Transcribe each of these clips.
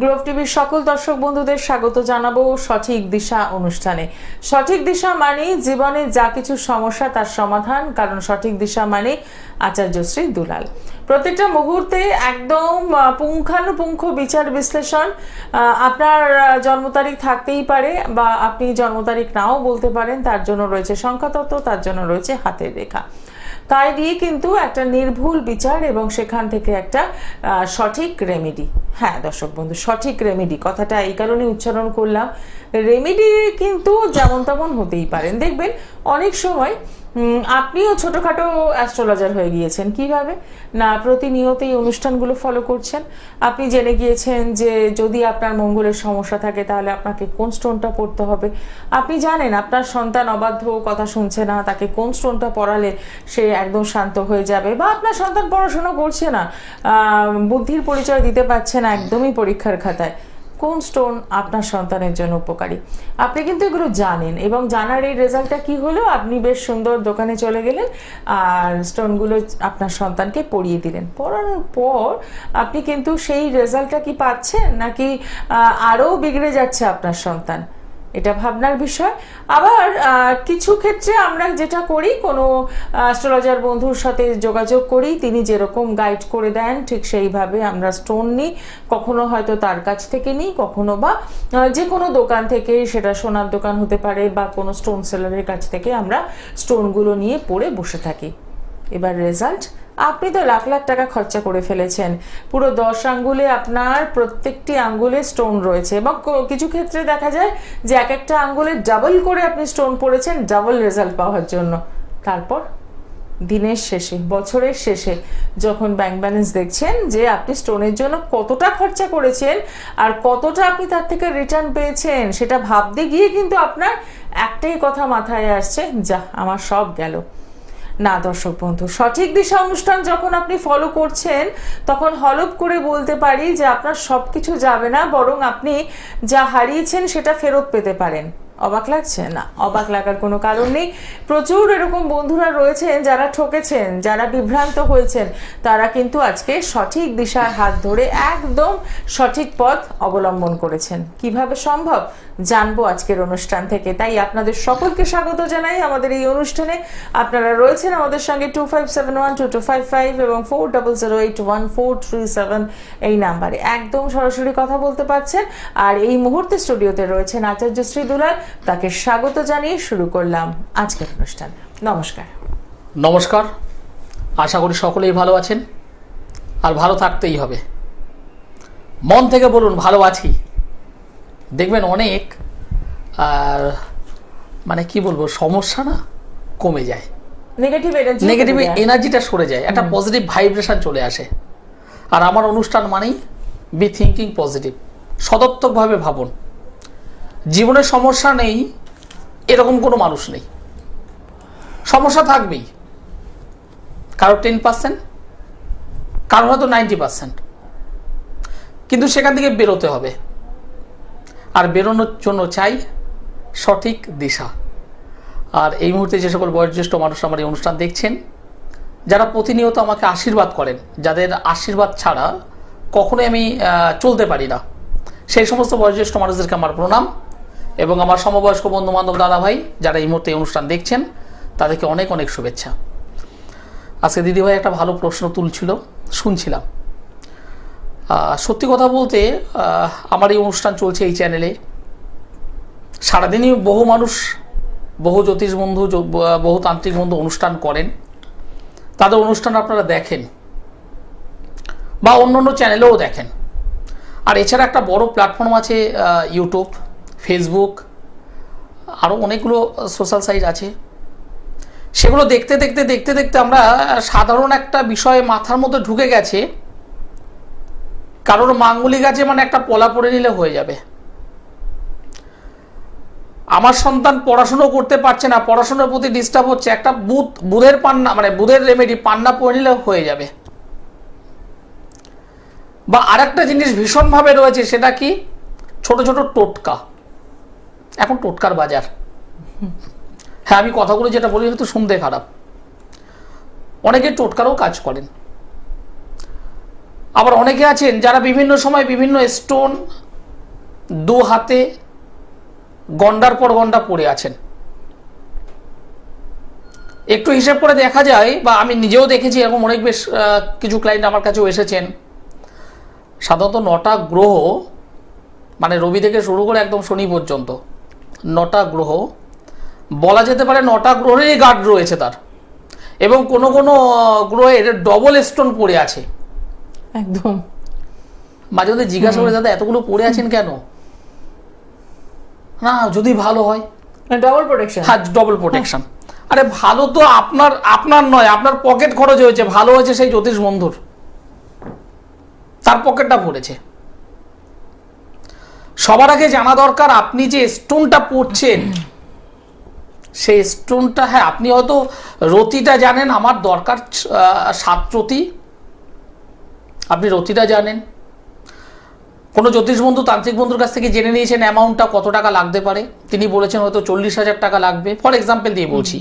Globe টিভির সকল দর্শক বন্ধুদের স্বাগত জানাবো সঠিক দিশা অনুষ্ঠানে। সঠিক দিশা মানে জীবনে যা কিছু সমস্যা তার সমাধান, কারণ সঠিক দিশা মানে আচার্যশ্রী দুলাল। প্রত্যেকটা মুহূর্তে একদম পুঙ্খানুপুঙ্খ বিচার বিশ্লেষণ। আপনার জন্ম তারিখ থাকতেই পারে বা আপনি জন্ম তারিখ নাও বলতে পারেন, তার জন্য রয়েছে সংখ্যাতত্ত্ব, তার জন্য রয়েছে হাতের রেখা। তাই দিয়ে কিন্তু একটা নির্ভুল বিচার এবং সেখান থেকে একটা সঠিক রেমেডি। হ্যাঁ দর্শক বন্ধু, সঠিক রেমেডি কথাটা এই কারণে উচ্চারণ করলাম। রেমেডি কিন্তু যেমন তেমন হতেই পারেন। দেখবেন অনেক সময় আপনিও ছোটখাটো অ্যাস্ট্রোলজার হয়ে গিয়েছেন। কিভাবে না, প্রতিনিয়ত এই অনুষ্ঠানগুলো ফলো করছেন। আপনি জেনে গিয়েছেন যে যদি আপনার মঙ্গলের সমস্যা থাকে তাহলে আপনাকে কোন স্টোনটা পড়তে হবে। আপনি জানেন আপনার সন্তান অবাধ্য, কথা শুনছে না, তাকে কোন স্টোনটা পড়ালে সে একদম শান্ত হয়ে যাবে। বা আপনার সন্তান পড়াশোনা করছে না, বুদ্ধির পরিচয় দিতে পারছে না একদমই পরীক্ষার খাতায়, কোন স্টোন আপনার সন্তানের জন্য উপকারী। আপনি কিন্তু এগুলো জানেন এবং জানার এই রেজাল্টটা কি হলো, আপনি বেশ সুন্দর দোকানে চলে গেলেন আর স্টোনগুলো আপনার সন্তানকে পরিয়ে দিলেন। পড়ানোর পর আপনি কিন্তু সেই রেজাল্টটা কি পাচ্ছেন, নাকি আরও বিগড়ে যাচ্ছে আপনার সন্তান? এটা ভাবনার বিষয়। আবার কিছু ক্ষেত্রে আমরা যেটা করি, কোনো অ্যাস্ট্রোলজার বন্ধুর সাথে যোগাযোগ করি, তিনি যেরকম গাইড করে দেন ঠিক সেইভাবে আমরা স্টোন নিই। কখনো হয়তো তার কাছ থেকে নিই, কখনো বা যে কোনো দোকান থেকে, সেটা সোনার দোকান হতে পারে বা কোনো স্টোন সেলারের কাছ থেকে আমরা স্টোনগুলো নিয়ে পড়ে বসে থাকি। এবার রেজাল্ট, আপনি তো লাখ লাখ টাকা খরচা করে ফেলেছেন। পুরো 10 আঙ্গুলে আপনার প্রত্যেকটি আঙ্গুলে স্টোন রয়েছে এবং কিছু ক্ষেত্রে দেখা যায় যে এক একটা আঙ্গুলে ডাবল করে আপনি স্টোন পড়েছেন ডাবল রেজাল্ট পাওয়ার জন্য। তারপর দিনের শেষে, বছরের শেষে যখন ব্যাংক ব্যালেন্স দেখছেন যে আপনি স্টোনের জন্য কতটা খরচা করেছেন আর কতটা আপনি তার থেকে রিটার্ন পেয়েছেন, সেটা ভাবতে গিয়ে কিন্তু আপনার একটাই কথা মাথায় আসছে, যা আমার সব গেল। না দর্শক বন্ধু, সঠিক দিশা অনুষ্ঠান যখন আপনি ফলো করছেন তখন হলপ করে বলতে পারি যে আপনার সব কিছু যাবে না, বরং আপনি যা হারিয়েছেন সেটা ফেরত পেতে পারেন। অবাক লাগছে? না, অবাক লাগার কোনো কারণ নেই। প্রচুর এরকম বন্ধুরা রয়েছেন যারা ঠকেছেন, যারা বিভ্রান্ত হয়েছেন, তারা কিন্তু আজকে সঠিক দিশার হাত ধরে একদম সঠিক পথ অবলম্বন করেছেন। কিভাবে সম্ভব জানবো আজকের অনুষ্ঠান থেকে। তাই আপনাদের সকলকে স্বাগত জানাই আমাদের এই অনুষ্ঠানে। আপনারা রয়েছেন আমাদের সঙ্গে 25712255 এবং 40081437 এই নাম্বারে একদম সরাসরি কথা বলতে পারছেন। আর এই মুহূর্তে স্টুডিওতে রয়েছেন আচার্যশ্রী দুলাল, তাকে স্বাগত জানিয়ে শুরু করলাম আজকের অনুষ্ঠান। নমস্কার। নমস্কার, আশা করি সকলেই ভালো আছেন আর ভালো থাকতেই হবে। মন থেকে বলুন ভালো আছি, দেখবেন অনেক মানে কি বলবো, সমস্যা না কমে যায়, নেগেটিভ এনার্জিটা সরে যায়, একটা পজিটিভ ভাইব্রেশন চলে আসে। আর আমার অনুষ্ঠান মানেই বি থিঙ্কিং পজিটিভ, সদর্থকভাবে ভাবুন। জীবনের সমস্যা নেই এরকম কোনো মানুষ নেই, সমস্যা থাকবেই। কারো 10%, কারো হয়তো 90%, কিন্তু সেখান থেকে বেরোতে হবে। আর বেরোনোর জন্য চাই সঠিক দিশা। আর এই মুহূর্তে যে সকল বয়োজ্যেষ্ঠ মানুষ আমার এই অনুষ্ঠান দেখছেন, যারা প্রতিনিয়ত আমাকে আশীর্বাদ করেন, যাদের আশীর্বাদ ছাড়া কখনোই আমি চলতে পারি না, সেই সমস্ত বয়োজ্যেষ্ঠ মানুষদেরকে আমার প্রণাম। এবং আমার সমবয়স্ক বন্ধু বান্ধব দাদা ভাই যারা এই মুহূর্তে এই অনুষ্ঠান দেখছেন, তাদেরকে অনেক অনেক শুভেচ্ছা। আজকে দিদিভাই একটা ভালো প্রশ্ন তুলছিল, শুনছিলাম। সত্যি কথা বলতে আমার এই অনুষ্ঠান চলছে এই চ্যানেলে, সারাদিনই বহু মানুষ, বহু জ্যোতিষ বন্ধু, বহু তান্ত্রিক বন্ধু অনুষ্ঠান করেন। তাদের অনুষ্ঠান আপনারা দেখেন বা অন্য অন্য চ্যানেলেও দেখেন। আর এছাড়া একটা বড় প্ল্যাটফর্ম আছে ইউটিউব, ফেসবুক, আরও অনেকগুলো সোশ্যাল সাইট আছে। সেগুলো দেখতে দেখতে দেখতে দেখতে আমরা সাধারণ একটা বিষয় মাথার মধ্যে ঢুকে গেছে, কারোর মাঙ্গলি গাছে মানে একটা পলা পড়ে নিলে হয়ে যাবে। আমার সন্তান পড়াশুনো করতে পারছে না, পড়াশোনার প্রতি ডিস্টার্ব হচ্ছে, একটা বুধের পান্না মানে বুধের রেমেডি পান্না পড়ে নিলে হয়ে যাবে। বা আরেকটা জিনিস ভীষণভাবে রয়েছে, সেটা কি, ছোট ছোট টোটকা। এখন টোটকার বাজার। হ্যাঁ, আমি কথাগুলো যেটা বলি হয়তো শুনতে খারাপ, অনেকে টোটকারও কাজ করেন। আবার অনেকে আছেন যারা বিভিন্ন সময় বিভিন্ন স্টোন দু হাতে গন্ডার পর গন্ডা পড়ে আছেন। একটু হিসেব করে দেখা যায়, বা আমি নিজেও দেখেছি এরকম অনেক বেশ কিছু ক্লায়েন্ট আমার কাছেও এসেছেন, সাধারণত 9টা গ্রহ, মানে রবি থেকে শুরু করে একদম শনি পর্যন্ত 9টা গ্রহ, বলা যেতে পারে 9টা গ্রহেরই গার্ড রয়েছে তার, এবং কোনো কোনো গ্রহের ডবল স্টোন পড়ে আছে। একদম মাঝে মধ্যে জিজ্ঞাসা করে, দাদা এতগুলো পড়ে আছেন কেন? না যদি ভালো হয়, ডবল প্রোটেকশন। হ্যাঁ, ডবল প্রোটেকশন। আরে ভালো তো আপনার নয়, আপনার পকেট খরচ হয়েছে, ভালো হয়েছে সেই জ্যোতিষ বন্ধুর, তার পকেটটা পড়েছে। সবার আগে জানা দরকার আপনি যে স্টোনটা পড়ছেন সেই স্টোনটা, হ্যাঁ আপনি হয়তো রতিটা জানেন, আমার দরকার 7 রতি, আপনি রতিটা জানেন। কোনো জ্যোতিষ বন্ধু তান্ত্রিক বন্ধুর কাছ থেকে জেনে নিয়েছেন অ্যামাউন্টটা কত টাকা লাগতে পারে, তিনি বলেছেন হয়তো 40,000 টাকা লাগবে, ফর এক্সাম্পল দিয়ে বলছি।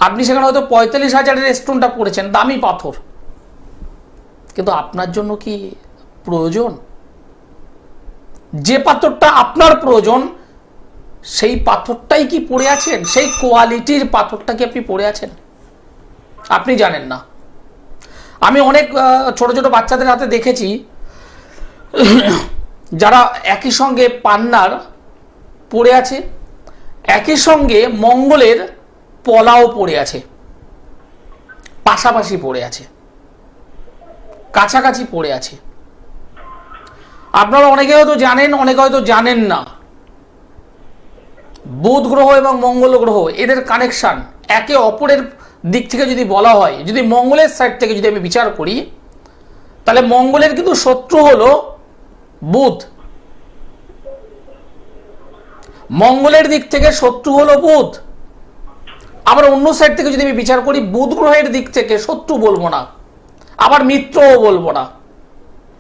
আপনি সেখানে হয়তো 45,000-এর স্টোনটা পড়েছেন, দামি পাথর, কিন্তু আপনার জন্য কি প্রয়োজন? যে পাথরটা আপনার প্রয়োজন সেই পাথরটাই কি পড়ে আছেন? সেই কোয়ালিটির পাথরটা কি আপনি পড়ে আছেন? আপনি জানেন না। আমি অনেক ছোট ছোট বাচ্চাদের হাতে দেখেছি যারা একই সঙ্গে পান্নার পড়ে আছে, একই সঙ্গে মঙ্গলের পলাও পড়ে আছে, পাশাপাশি পড়ে আছে, কাছাকাছি পড়ে আছে। আপনারা অনেকে হয়তো জানেন, অনেকে হয়তো জানেন না, বুধ গ্রহ এবং মঙ্গল গ্রহ এদের কানেকশন একে অপরের দিক থেকে যদি বলা হয়, যদি মঙ্গলের সাইড থেকে যদি আমি বিচার করি, তাহলে মঙ্গলের কিন্তু শত্রু হলো বুধ, মঙ্গলের দিক থেকে শত্রু হলো বুধ। আবার অন্য সাইড থেকে যদি আমি বিচার করি, বুধ গ্রহের দিক থেকে শত্রু বলবো না, আবার মিত্রও বলবো না,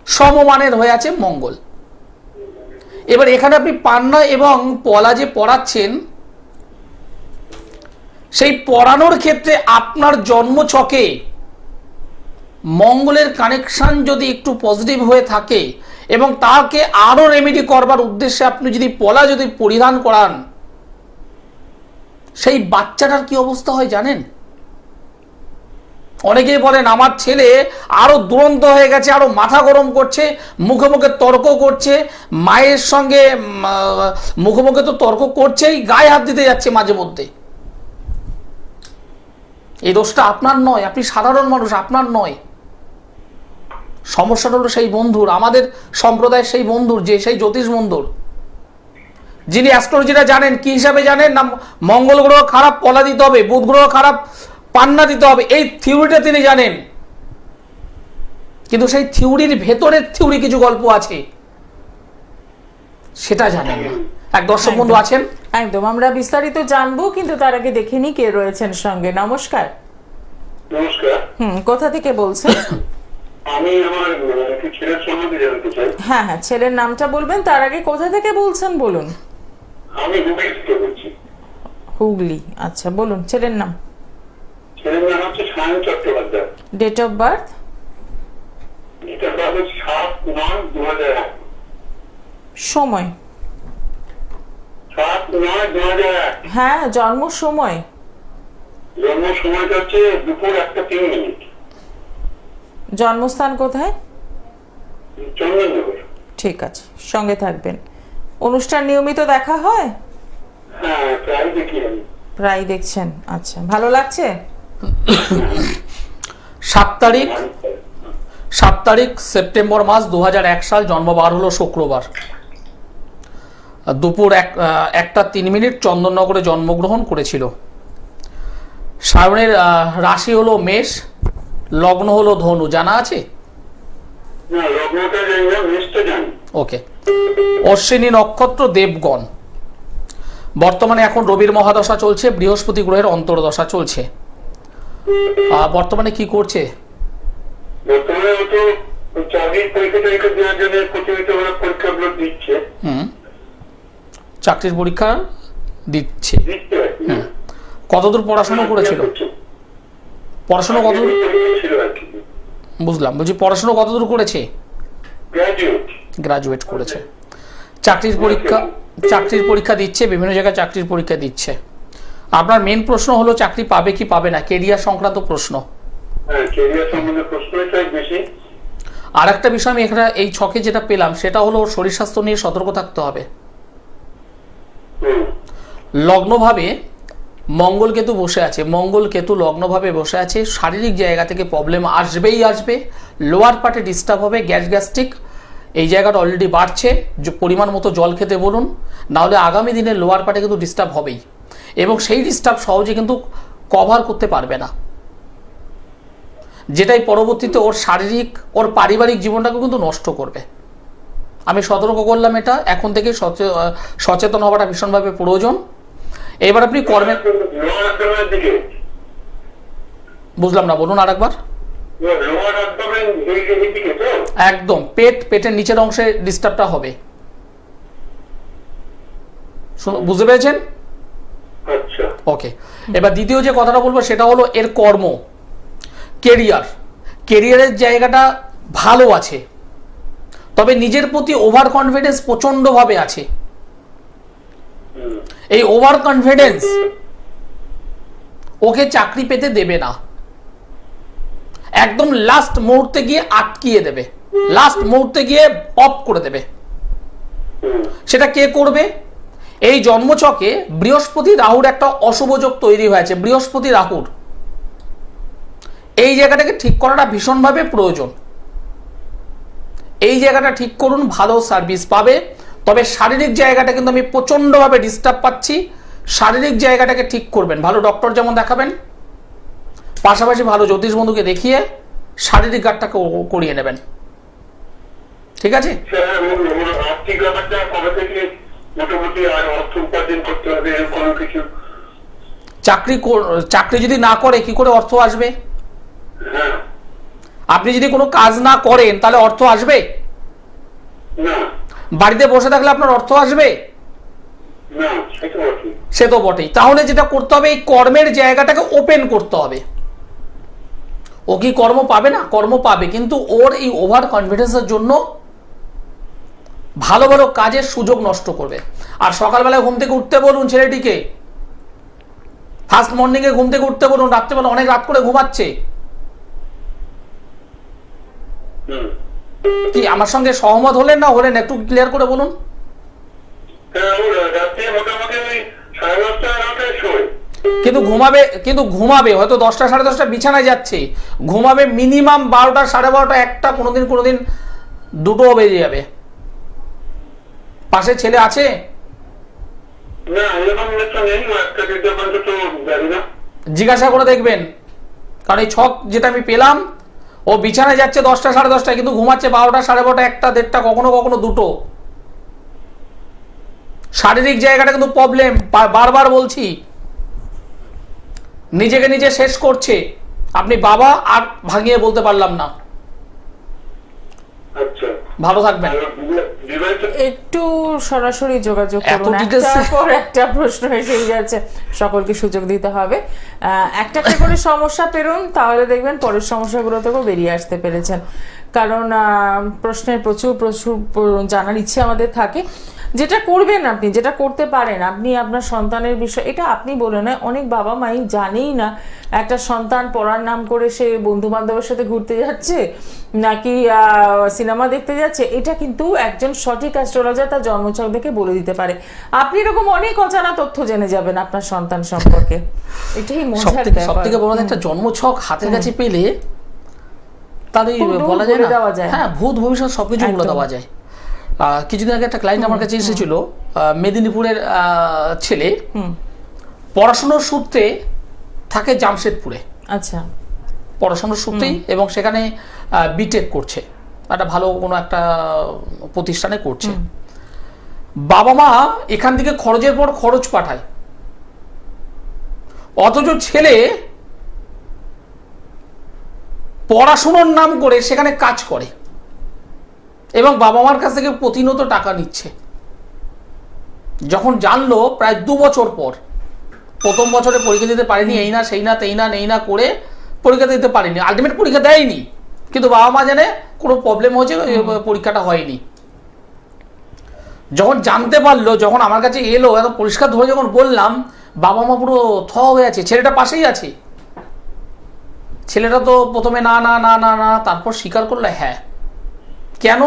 সমমানের হয়ে আছে মঙ্গল। এবার এখানে আপনি পান্না এবং পলা যে পড়াচ্ছেন, সেই পড়ানোর ক্ষেত্রে আপনার জন্মছকে মঙ্গলের কানেকশন যদি একটু পজিটিভ হয়ে থাকে এবং তাকে আরো রেমেডি করবার উদ্দেশ্যে আপনি যদি পলা যদি পরিধান করান, সেই বাচ্চাটার কি অবস্থা হয় জানেন? অনেকেই বলেন আমার ছেলে আরো দুরন্ত হয়ে গেছে, আরো মাথা গরম করছে, মুখে মুখে তর্ক করছে, মায়ের সঙ্গে মুখে মুখে তো তর্ক করছেই, গায়ে হাত দিতে যাচ্ছে মাঝে মধ্যে। এই দোষটা আপনার নয়, আপনি সাধারণ মানুষ, আপনার নয়। সমস্যাটা হলো সেই বন্ধুর, আমাদের সম্প্রদায়ের সেই বন্ধুর, যে সেই জ্যোতিষ বন্ধুর, যিনি অ্যাস্ট্রোলজিটা জানেন। কি হিসাবে জানেন? না, মঙ্গল গ্রহ খারাপ পলা দিতে হবে, বুধ গ্রহ খারাপ পান্না দিতে হবে, এই থিওরিটা তিনি জানেন। কিন্তু সেই থিওরির ভেতরের থিওরি কিছু গল্প আছে, সেটা জানেন না। এক দর্শক বন্ধু আছেন, একদম আমরা বিস্তারিত জানবো, কিন্তু তার আগে দেখে নি কে রয়েছেন সঙ্গে। নমস্কার। নমস্কার। কোথা থেকে বলছেন? আমি আমার ছেলের সম্বন্ধে জানতে চাই। হ্যাঁ হ্যাঁ, ছেলের নামটা বলবেন, তার আগে কোথা থেকে বলছেন বলুন। আমি হুগলি থেকে বলছি। হুগলি, আচ্ছা বলুন ছেলের নাম। ছেলের নাম হচ্ছে Sayan Chattopadhyay. Date of birth? এটা হচ্ছে 7/9/2001। সময়? 7/9/2001। হ্যাঁ, জন্ম সময়? জন্ম সময়টা হচ্ছে দুপুর 1:03। জন্মস্থান কোথায়? চন্দননগর। ঠিক আছে, সঙ্গে থাকবেন। অনুষ্ঠান নিয়মিত দেখা হয়? হ্যাঁ, প্রায় দেখি আমি। প্রায় দেখছেন, আচ্ছা ভালো লাগছে। 7 তারিখ সেপ্টেম্বর মাস 2001 সাল, জন্মবার হলো শুক্রবার, দুপুর 1:03 চন্দননগরে জন্মগ্রহণ করেছিল। সায়নের রাশি হলো মেষ, লগ্ন হলো ধনু, জানা আছে? না, লগ্নটা জানি না, মেষটা জানি। ওকে। অশ্বিনী নক্ষত্র, দেবগণ। বর্তমানে এখন রবির মহাদশা চলছে, বৃহস্পতি গ্রহের অন্তর্দশা চলছে। বর্তমানে কি করছে? বর্তমানে তো চাকরির পরীক্ষা দেওয়ার জন্য প্রতিযোগিতামূলক পরীক্ষাগুলো দিচ্ছে। চাকরির পরীক্ষা দিচ্ছে। দিচ্ছে। কতদূর পড়াশোনা করেছিল? পড়াশোনা কতদূর? ছিল আর কি। বুঝলাম। বলছি পড়াশোনা কতদূর করেছে? গ্র্যাজুয়েট। গ্রাজুয়েট করেছে। চাকরির পরীক্ষা দিচ্ছে, বিভিন্ন জায়গায় চাকরির পরীক্ষা দিচ্ছে। আপনার মেন প্রশ্ন হলো চাকরি পাবে কি পাবে না, কেরিয়ার সংক্রান্ত প্রশ্ন। হ্যাঁ, ক্যারিয়ার সম্বন্ধে প্রশ্নটাই বেশি। আর একটা বিষয় আমি এখানে এই ছকে যেটা পেলাম সেটা হলো ওর শরীর স্বাস্থ্য নিয়ে সতর্ক থাকতে হবে। লগ্নভাবে মঙ্গল কেতু বসে আছে, মঙ্গল কেতু লগ্নভাবে বসে আছে, শারীরিক জায়গা থেকে প্রবলেম আসবেই আসবে। লোয়ার পার্টে ডিস্টার্ব হবে, গ্যাস্ট্রিক এই জায়গাটা অলরেডি বাড়ছে, পরিমাণ মতো জল খেতে বলুন, নাহলে আগামী দিনে লোয়ার পার্টে কিন্তু ডিস্টার্ব হবেই, এবং সেই ডিস্টার্ব সহজে কিন্তু কভার করতে পারবে না, যেটাই পরবর্তীতে ওর শারীরিক ওর পারিবারিক জীবনটাকে কিন্তু নষ্ট করবে। আমি সতর্ক করলাম, এটা এখন থেকে সচেতন হওয়াটা ভীষণভাবে প্রয়োজন। এবার আপনি কর্মের, বুঝলাম না, বলুন আরেকবার। একদম পেটের নিচের অংশে ডিস্টার্বটা হবে, বুঝতে পেরেছেন? ওকে, এবার দ্বিতীয় যে কথাটা বলবো সেটা হলো এর কর্ম, কেরিয়ারের জায়গাটা ভালো আছে, তবে নিজের প্রতি ওভার কনফিডেন্স প্রচন্ডভাবে আছে। এই ওভার কনফিডেন্স ওকে চাকরি পেতে দেবে না, একদম লাস্ট মুহূর্তে গিয়ে আটকিয়ে দেবে, লাস্ট মুহূর্তে গিয়ে অফ করে দেবে। সেটা কে করবে? এই জন্মছকে বৃহস্পতি রাহুর একটা অশুভ যোগ তৈরি হয়েছে, বৃহস্পতি রাহুর এই জায়গাটাকে ঠিক করাটা ভীষণভাবে প্রয়োজন। এই জায়গাটা ঠিক করুন, ভালো সার্ভিস পাবে। তবে শারীরিক জায়গাটা কিন্তু আমি প্রচন্ডভাবে ডিস্টার্ব পাচ্ছি, শারীরিক জায়গাটাকে ঠিক করবেন, ভালো ডক্টর যেমন দেখাবেন, পাশাপাশি ভালো জ্যোতিষ বন্ধুকে দেখিয়ে শারীরিক গাঠটাকে করিয়ে নেবেন, ঠিক আছে? চাকরি যদি না করে কি করে অর্থ আসবে? আপনি যদি কোনো কাজ না করেন তাহলে অর্থ আসবে? বাড়িতে বসে থাকলে আপনার অর্থ আসবে? সে তো বটেই। তাহলে যেটা করতে হবে, এই কর্মের জায়গাটাকে ওপেন করতে হবে। ও কি কর্ম পাবে না? কর্ম পাবে, কিন্তু ওর এই ওভার কনফিডেন্সের জন্য ভালো ভালো কাজের সুযোগ নষ্ট করবে। আর সকালবেলায় ঘুম থেকে উঠতে বলুন ছেলেটিকে, ফার্স্ট মর্নিং এ ঘুম থেকে উঠতে বলুন, রাত্রেবেলা অনেক রাত করে ঘুমাচ্ছে। কি আমার সঙ্গে সহমত হলেন না হলেন একটু ক্লিয়ার করে বলুন। কিন্তু ঘুমাবে হয়তো 10টা সাড়ে 10টা বিছানায় যাচ্ছে, ঘুমাবে মিনিমাম 12টা সাড়ে 12টা 1টা, কোনোদিন 2টো বেজে যাবে। পাশে ছেলে আছে? জিজ্ঞাসা করে দেখবেন, কারণ এই ছক যেটা আমি পেলাম, ও বিছানায় যাচ্ছে 10টা সাড়ে 10টায়, কিন্তু ঘুমাচ্ছে 12টা সাড়ে 12টা 1টা 1:30, কখনো কখনো 2টো। শারীরিক জায়গাটা কিন্তু প্রবলেম, বারবার বলছি, নিজেকে নিজে শেষ করছে। আপনি বাবা, আর ভাঙিয়ে বলতে পারলাম না। ভালো থাকবেন। একটু সরাসরি যোগাযোগ করুন, একটার পর একটা প্রশ্ন এসেই যাচ্ছে, সকলকে সুযোগ দিতে হবে। একটা একটা করে সমস্যা পেরুন, তাহলে দেখবেন পরের সমস্যাগুলো থেকেও বেরিয়ে আসতে পেরেছেন। কারণ প্রশ্নের প্রচুর জানার ইচ্ছে আমাদের থাকে। যেটা করবেন আপনি, যেটা করতে পারেন আপনি, আপনার সন্তানের বিষয়, এটা আপনি বলে নয়, অনেক বাবা মাই জানেই না একটা সন্তান পড়ার নাম করে সে বন্ধু বান্ধবের সাথে ঘুরতে যাচ্ছে নাকি সিনেমা দেখতে যাচ্ছে। এটা কিন্তু একজন সঠিক অ্যাস্ট্রোলজার তার জন্মছক দেখে বলে দিতে পারে। আপনি এরকম অনেক অজানা তথ্য জেনে যাবেন আপনার সন্তান সম্পর্কে। এটাই মজার ব্যাপার। সবথেকে বড় একটা জন্মছক হাতের কাছে পেলে তাহলে বলা যায় না, হ্যাঁ, ভূত ভবিষ্যৎ সবকিছু বলে দেওয়া যায়। কিছুদিন আগে একটা ক্লায়েন্ট আমার কাছে এসেছিল, মেদিনীপুরের ছেলে, পড়াশোনার সূত্রে থাকে জামশেদপুরে। আচ্ছা, পড়াশোনার সূত্রেই, এবং সেখানে বিটেক করছে, একটা ভালো কোনো একটা প্রতিষ্ঠানে করছে। বাবা মা এখান থেকে খরচের পর খরচ পাঠায়, অথচ ছেলে পড়াশোনার নাম করে সেখানে কাজ করে এবং বাবা মার কাছ থেকে প্রতিনিয়ত টাকা নিচ্ছে। যখন জানলো প্রায় 2 বছর পর, প্রথম বছরে পরীক্ষা দিতে পারেনি, এই না সেই না তেই না নেই না করে পরীক্ষা দিতে পারেনি, আলটিমেট পরীক্ষা দেয়নি, কিন্তু বাবা মা জানে কোনো প্রবলেম হয়েছে, পরীক্ষাটা হয়নি। যখন জানতে পারলো, যখন আমার কাছে এলো, এত পরিষ্কার ধরে যখন বললাম, বাবা মা পুরো থ হয়ে আছে। ছেলেটা পাশেই আছে, ছেলেটা তো প্রথমে না না না না না, তারপর স্বীকার করলো হ্যাঁ। কেন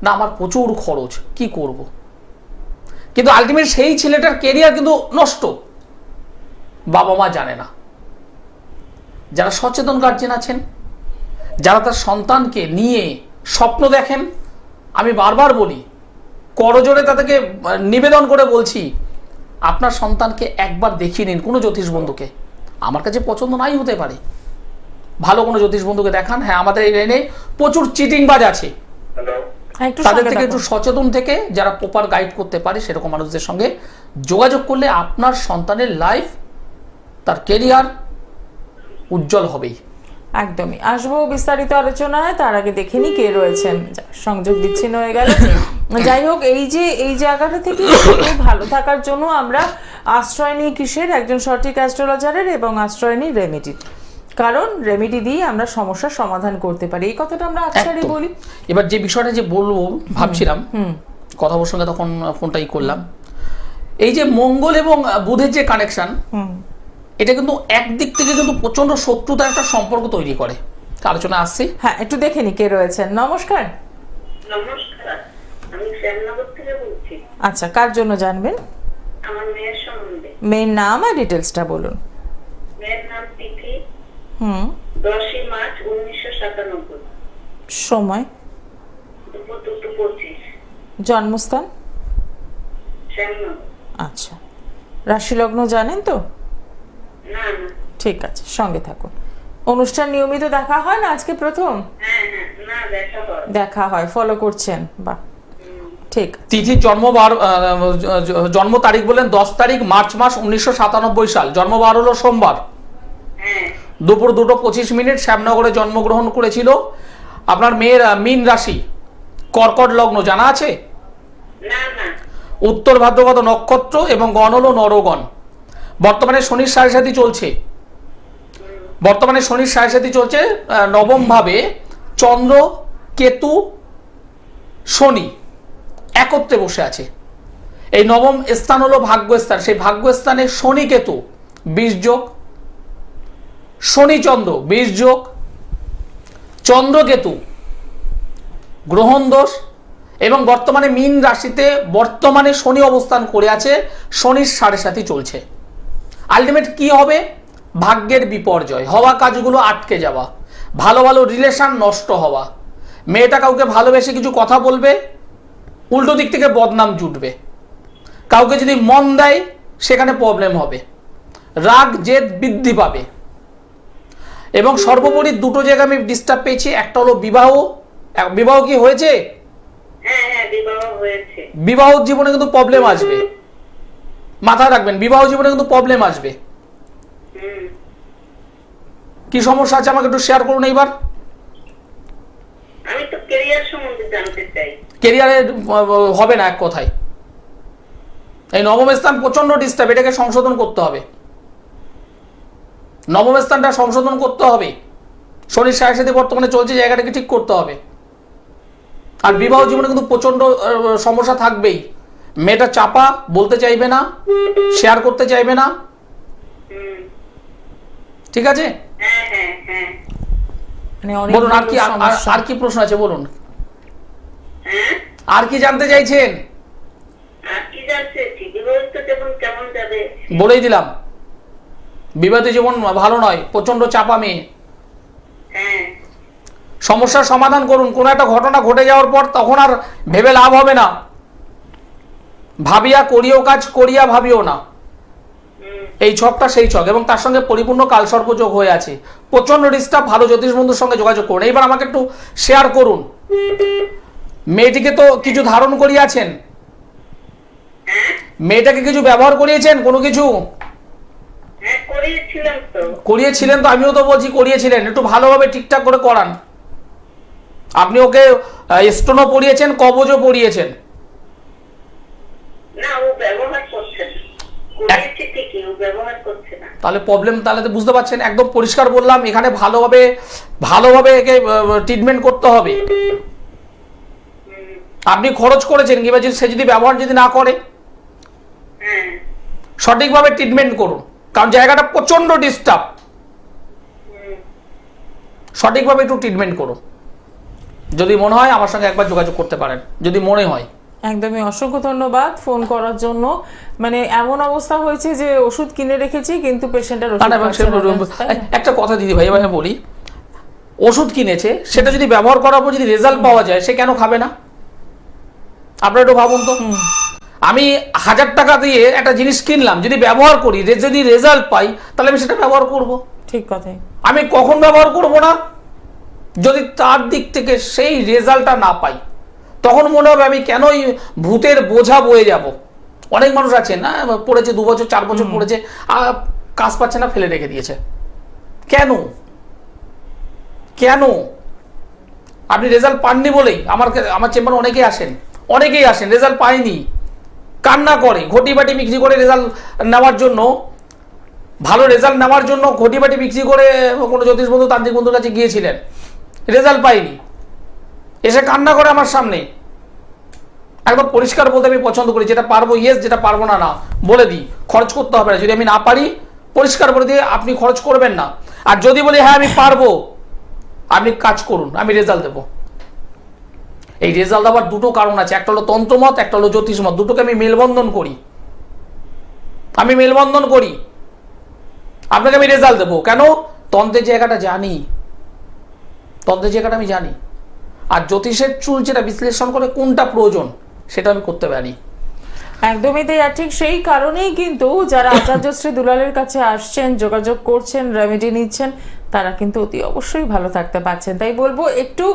না, আমার প্রচুর খরচ, কি করব। কিন্তু আলটিমেট সেই ছেলেটার কেরিয়ার কিন্তু নষ্ট, বাবা মা জানে না। যারা সচেতন গার্জেন আছেন, যারা তার সন্তানকে নিয়ে স্বপ্ন দেখেন, আমি বারবার বলি, করজোড়ে তাদেরকে নিবেদন করে বলছি, আপনার সন্তানকে একবার দেখিয়ে নিন কোনো জ্যোতিষ বন্ধুকে। আমার কাছে পছন্দ নাই হতে পারে, ভালো কোনো জ্যোতিষ বন্ধুকে দেখান। হ্যাঁ, আমাদের এই লাইনে প্রচুর চিটিংবাজ আছে, তাদের থেকে একটু সচেতন থেকে যারা প্রপার গাইড করতে পারে সেরকম মানুষদের সঙ্গে যোগাযোগ করলে আপনার সন্তানের লাইফ, তার কেরিয়ার উজ্জ্বল হবেই। একদমই আসবো বিস্তারিত আলোচনায়, তার আগে দেখে নি কে রয়েছেন। সংযোগ বিচ্ছিন্ন হয়ে গেল। যাই হোক, এই জায়গাটা থেকে ভালো থাকার জন্য আমরা আশ্রয় নিই কিসের? একজন সঠিক অ্যাস্ট্রোলজারের, এবং আশ্রয় নিই রেমেডি। কারণ রেমেডি দিয়ে আমরা সমস্যার সমাধান করতে পারি, এই কথাটা আমরা আজকালই বলি। এবার যে বিষয়টা যে বলবো ভাবছিলাম, কথা ওর সঙ্গে তখন ফোনটাই করলাম, এই যে মঙ্গল এবং বুধের যে কানেকশন, এটা কিন্তু একদিক থেকে কিন্তু প্রচন্ড শত্রুতার একটা সম্পর্ক তৈরি করে। আলোচনা আসছে, হ্যাঁ একটু দেখে নি কে রয়েছেন। নমস্কার। নমস্কার, আমি শ্যামনগর থেকে বলছি। আচ্ছা, কার জন্য জানবেন? আমার মেয়ের সম্বন্ধে। মেয়ের নাম আর ডিটেলসটা বলুন। মেয়ের নাম তিথি, 10ই মার্চ 1997, সময় দুপুর 2:25, জন্মস্থান শ্যামনগর। আচ্ছা, রাশি লগ্ন জানেন তো? না না। ঠিক আছে, সঙ্গে থাকুন। অনুষ্ঠান নিয়মিত দেখা হয় না আজকে প্রথম? হ্যাঁ হ্যাঁ, না দেখা হয়, ফলো করছেন, বাহ ঠিক। তিথির জন্ম তারিখ বললেন 10 তারিখ মার্চ মাস 1997 সাল, জন্মবার হলো সোমবার, দুপুর 2:25 শ্যামনগরে জন্মগ্রহণ করেছিল। আপনার মেয়ের মীন রাশি, কর্কট লগ্ন জানা আছে? উত্তর ভাদ্রপদ নক্ষত্র এবং গণ হলো নরগণ। বর্তমানে শনির সাড়ে সাথী চলছে, নবম ভাবে চন্দ্র কেতু শনি একত্রে বসে আছে। এই নবম স্থান হলো ভাগ্যস্থান, সেই ভাগ্যস্থানে শনি কেতু 20 যোগ, শনি চন্দ্র 20 যোগ, চন্দ্র কেতু গ্রহণ দোষ, এবং বর্তমানে মীন রাশিতে বর্তমানে শনি অবস্থান করে আছে, শনির সাড়ে সাথী চলছে। আলটিমেট কি হবে? ভাগ্যের বিপর্যয় হওয়া, কাজগুলো আটকে যাওয়া, ভালো ভালো রিলেশন নষ্ট হওয়া, মেয়েটা কাউকে ভালোবেসে কিছু কথা বলবে, উল্টো দিক থেকে বদনাম জুটবে, কাউকে যদি মন দেয় সেখানে প্রবলেম হবে, রাগ জেদ বৃদ্ধি পাবে। এবং সর্বোপরি দুটো জায়গায় আমি ডিস্টার্ব পেয়েছি, একটা হলো বিবাহ কি হয়েছে? বিবাহ জীবনে কিন্তু প্রবলেম আসবে, মাথায় রাখবেন, বিবাহ জীবনে কিন্তু প্রবলেম আসবে। কি সমস্যা আছে আমাকে একটু শেয়ার করুন এইবার। আমি তো ক্যারিয়ার সম্বন্ধে জানতে চাই। ক্যারিয়ারে হবে না এক কথায়, এই নবম স্থান প্রচন্ড ডিস্টার্ব, এটাকে সংশোধন করতে হবে, নবম স্থানটা সংশোধন করতে হবে। শনির সাড়ে সাথে বর্তমানে চলছে, জায়গাটাকে ঠিক করতে হবে। আর বিবাহ জীবনে কিন্তু প্রচন্ড সমস্যা থাকবেই। মেয়েটা চাপা, বলতে চাইবে না, শেয়ার করতে চাইবে না, ঠিক আছে? বলুন আর কি প্রশ্ন আছে বলুন, আর কি জানতে চাইছেন? বলেই দিলাম, বিবাহিত জীবন ভালো নয়, প্রচন্ড চাপা মেয়ে। সমস্যার সমাধান করুন। কোন একটা ঘটনা ঘটে যাওয়ার পর তখন আর ভেবে লাভ হবে না, ভাবিয়া করিও কাজ, করিয়া ভাবিও না। এই ছকটা সেই ছক, এবং তার সঙ্গে পরিপূর্ণ কালসর্পযোগ হয়ে আছে, প্রচন্ড ডিস্টার্ব। ভালো জ্যোতিষ বন্ধুর সঙ্গে যোগাযোগ করুন। এইবার আমাকে একটু শেয়ার করুন, মেয়েটিকে তো কিছু ধারণ করিয়াছেন, মেয়েটাকে কিছু ব্যবহার করিয়েছেন, কোনো কিছু করিয়েছিলেন তো? আমিও তো বলছি করিয়েছিলেন, একটু ভালোভাবে ঠিকঠাক করে করান। আপনি ওকে স্টোনও পরিয়েছেন, কবজও পরিয়েছেন, করেছে ঠিকই, ও ব্যবহার করছে না। তাহলে প্রবলেম, তাহলে তো বুঝতে পারছেন, একদম পরিষ্কার বললাম, এখানে ভালোভাবে একে ট্রিটমেন্ট করতে হবে। আপনি খরচ করেছেন কিংবা সে যদি ব্যবহার যদি না করে, হ্যাঁ সঠিকভাবে ট্রিটমেন্ট করুন, কারণ জায়গাটা প্রচন্ড ডিস্টার্ব। সঠিকভাবে একটু ট্রিটমেন্ট করুন। যদি মনে হয় আমার সঙ্গে একবার যোগাযোগ করতে পারেন, যদি মনে হয়। একদমই, অসংখ্য ধন্যবাদ ফোন করার জন্য। মানে এমন অবস্থা হয়েছে যে ওষুধ কিনে রেখেছি কিন্তু পেশেন্টের একটা কথা দিদি ভাই আমি বলি, ওষুধ কিনেছে সেটা যদি ব্যবহার করার পর যদি রেজাল্ট পাওয়া যায়, সে কেন খাবে না? আপনারা একটু ভাবুন তো। আমি 1000 টাকা দিয়ে একটা জিনিস কিনলাম, যদি ব্যবহার করি, যদি রেজাল্ট পাই, তাহলে আমি সেটা ব্যবহার করব। ঠিক কথাই। আমি কখন ব্যবহার করব না? যদি তার দিক থেকে সেই রেজাল্টটা না পাই, তখন মনে হবে আমি কেনই ভূতের বোঝা বয়ে যাব। অনেক মানুষ আছে না, পড়েছে 2 বছর 4 বছর পড়েছে, কাজ পাচ্ছে না, ফেলে রেখে দিয়েছে। কেন? কেন? আপনি রেজাল্ট পাননি বলেই আমার চেম্বারে অনেকেই আসেন রেজাল্ট পায়নি, কান্না করে, ঘটি বাটি বিক্রি করে রেজাল্ট নেওয়ার জন্য, ভালো রেজাল্ট নেওয়ার জন্য ঘটি বাটি বিক্রি করে কোনো জ্যোতিষ বন্ধু তান্ত্রিক বন্ধুর কাছে গিয়েছিলেন, রেজাল্ট পাইনি, এসে কান্না করে আমার সামনে। একদম পরিষ্কার বলতে আমি পছন্দ করি, যেটা পারবো ইয়েস, যেটা পারবো না না বলে দিই। খরচ করতে হবে না, যদি আমি না পারি পরিষ্কার বলে দিয়ে আপনি খরচ করবেন না। আর যদি বলি হ্যাঁ আমি পারবো, আপনি কাজ করুন, আমি রেজাল্ট দেবো। এই রেজাল্ট দেওয়ার দুটো কারণ আছে, একটা হলো তন্ত্রমত, একটা হলো জ্যোতিষমত, দুটোকে আমি মেলবন্ধন করি। আপনাকে আমি রেজাল্ট দেবো কেন? তন্ত্রের জায়গাটা আমি জানি, আর জ্যোতিষের চুল যেটা বিশ্লেষণ করে কোনটা প্রয়োজন সেটা আমি করতে পারি। একদমই তাই। আর ঠিক সেই কারণেই কিন্তু যারা আচার্য শ্রী দুলালের কাছে আসছেন, যোগাযোগ করছেন, রেমেডি নিচ্ছেন, তারা কিন্তু অতি অবশ্যই ভালো থাকতে পারছেন। তাই বলবো একটু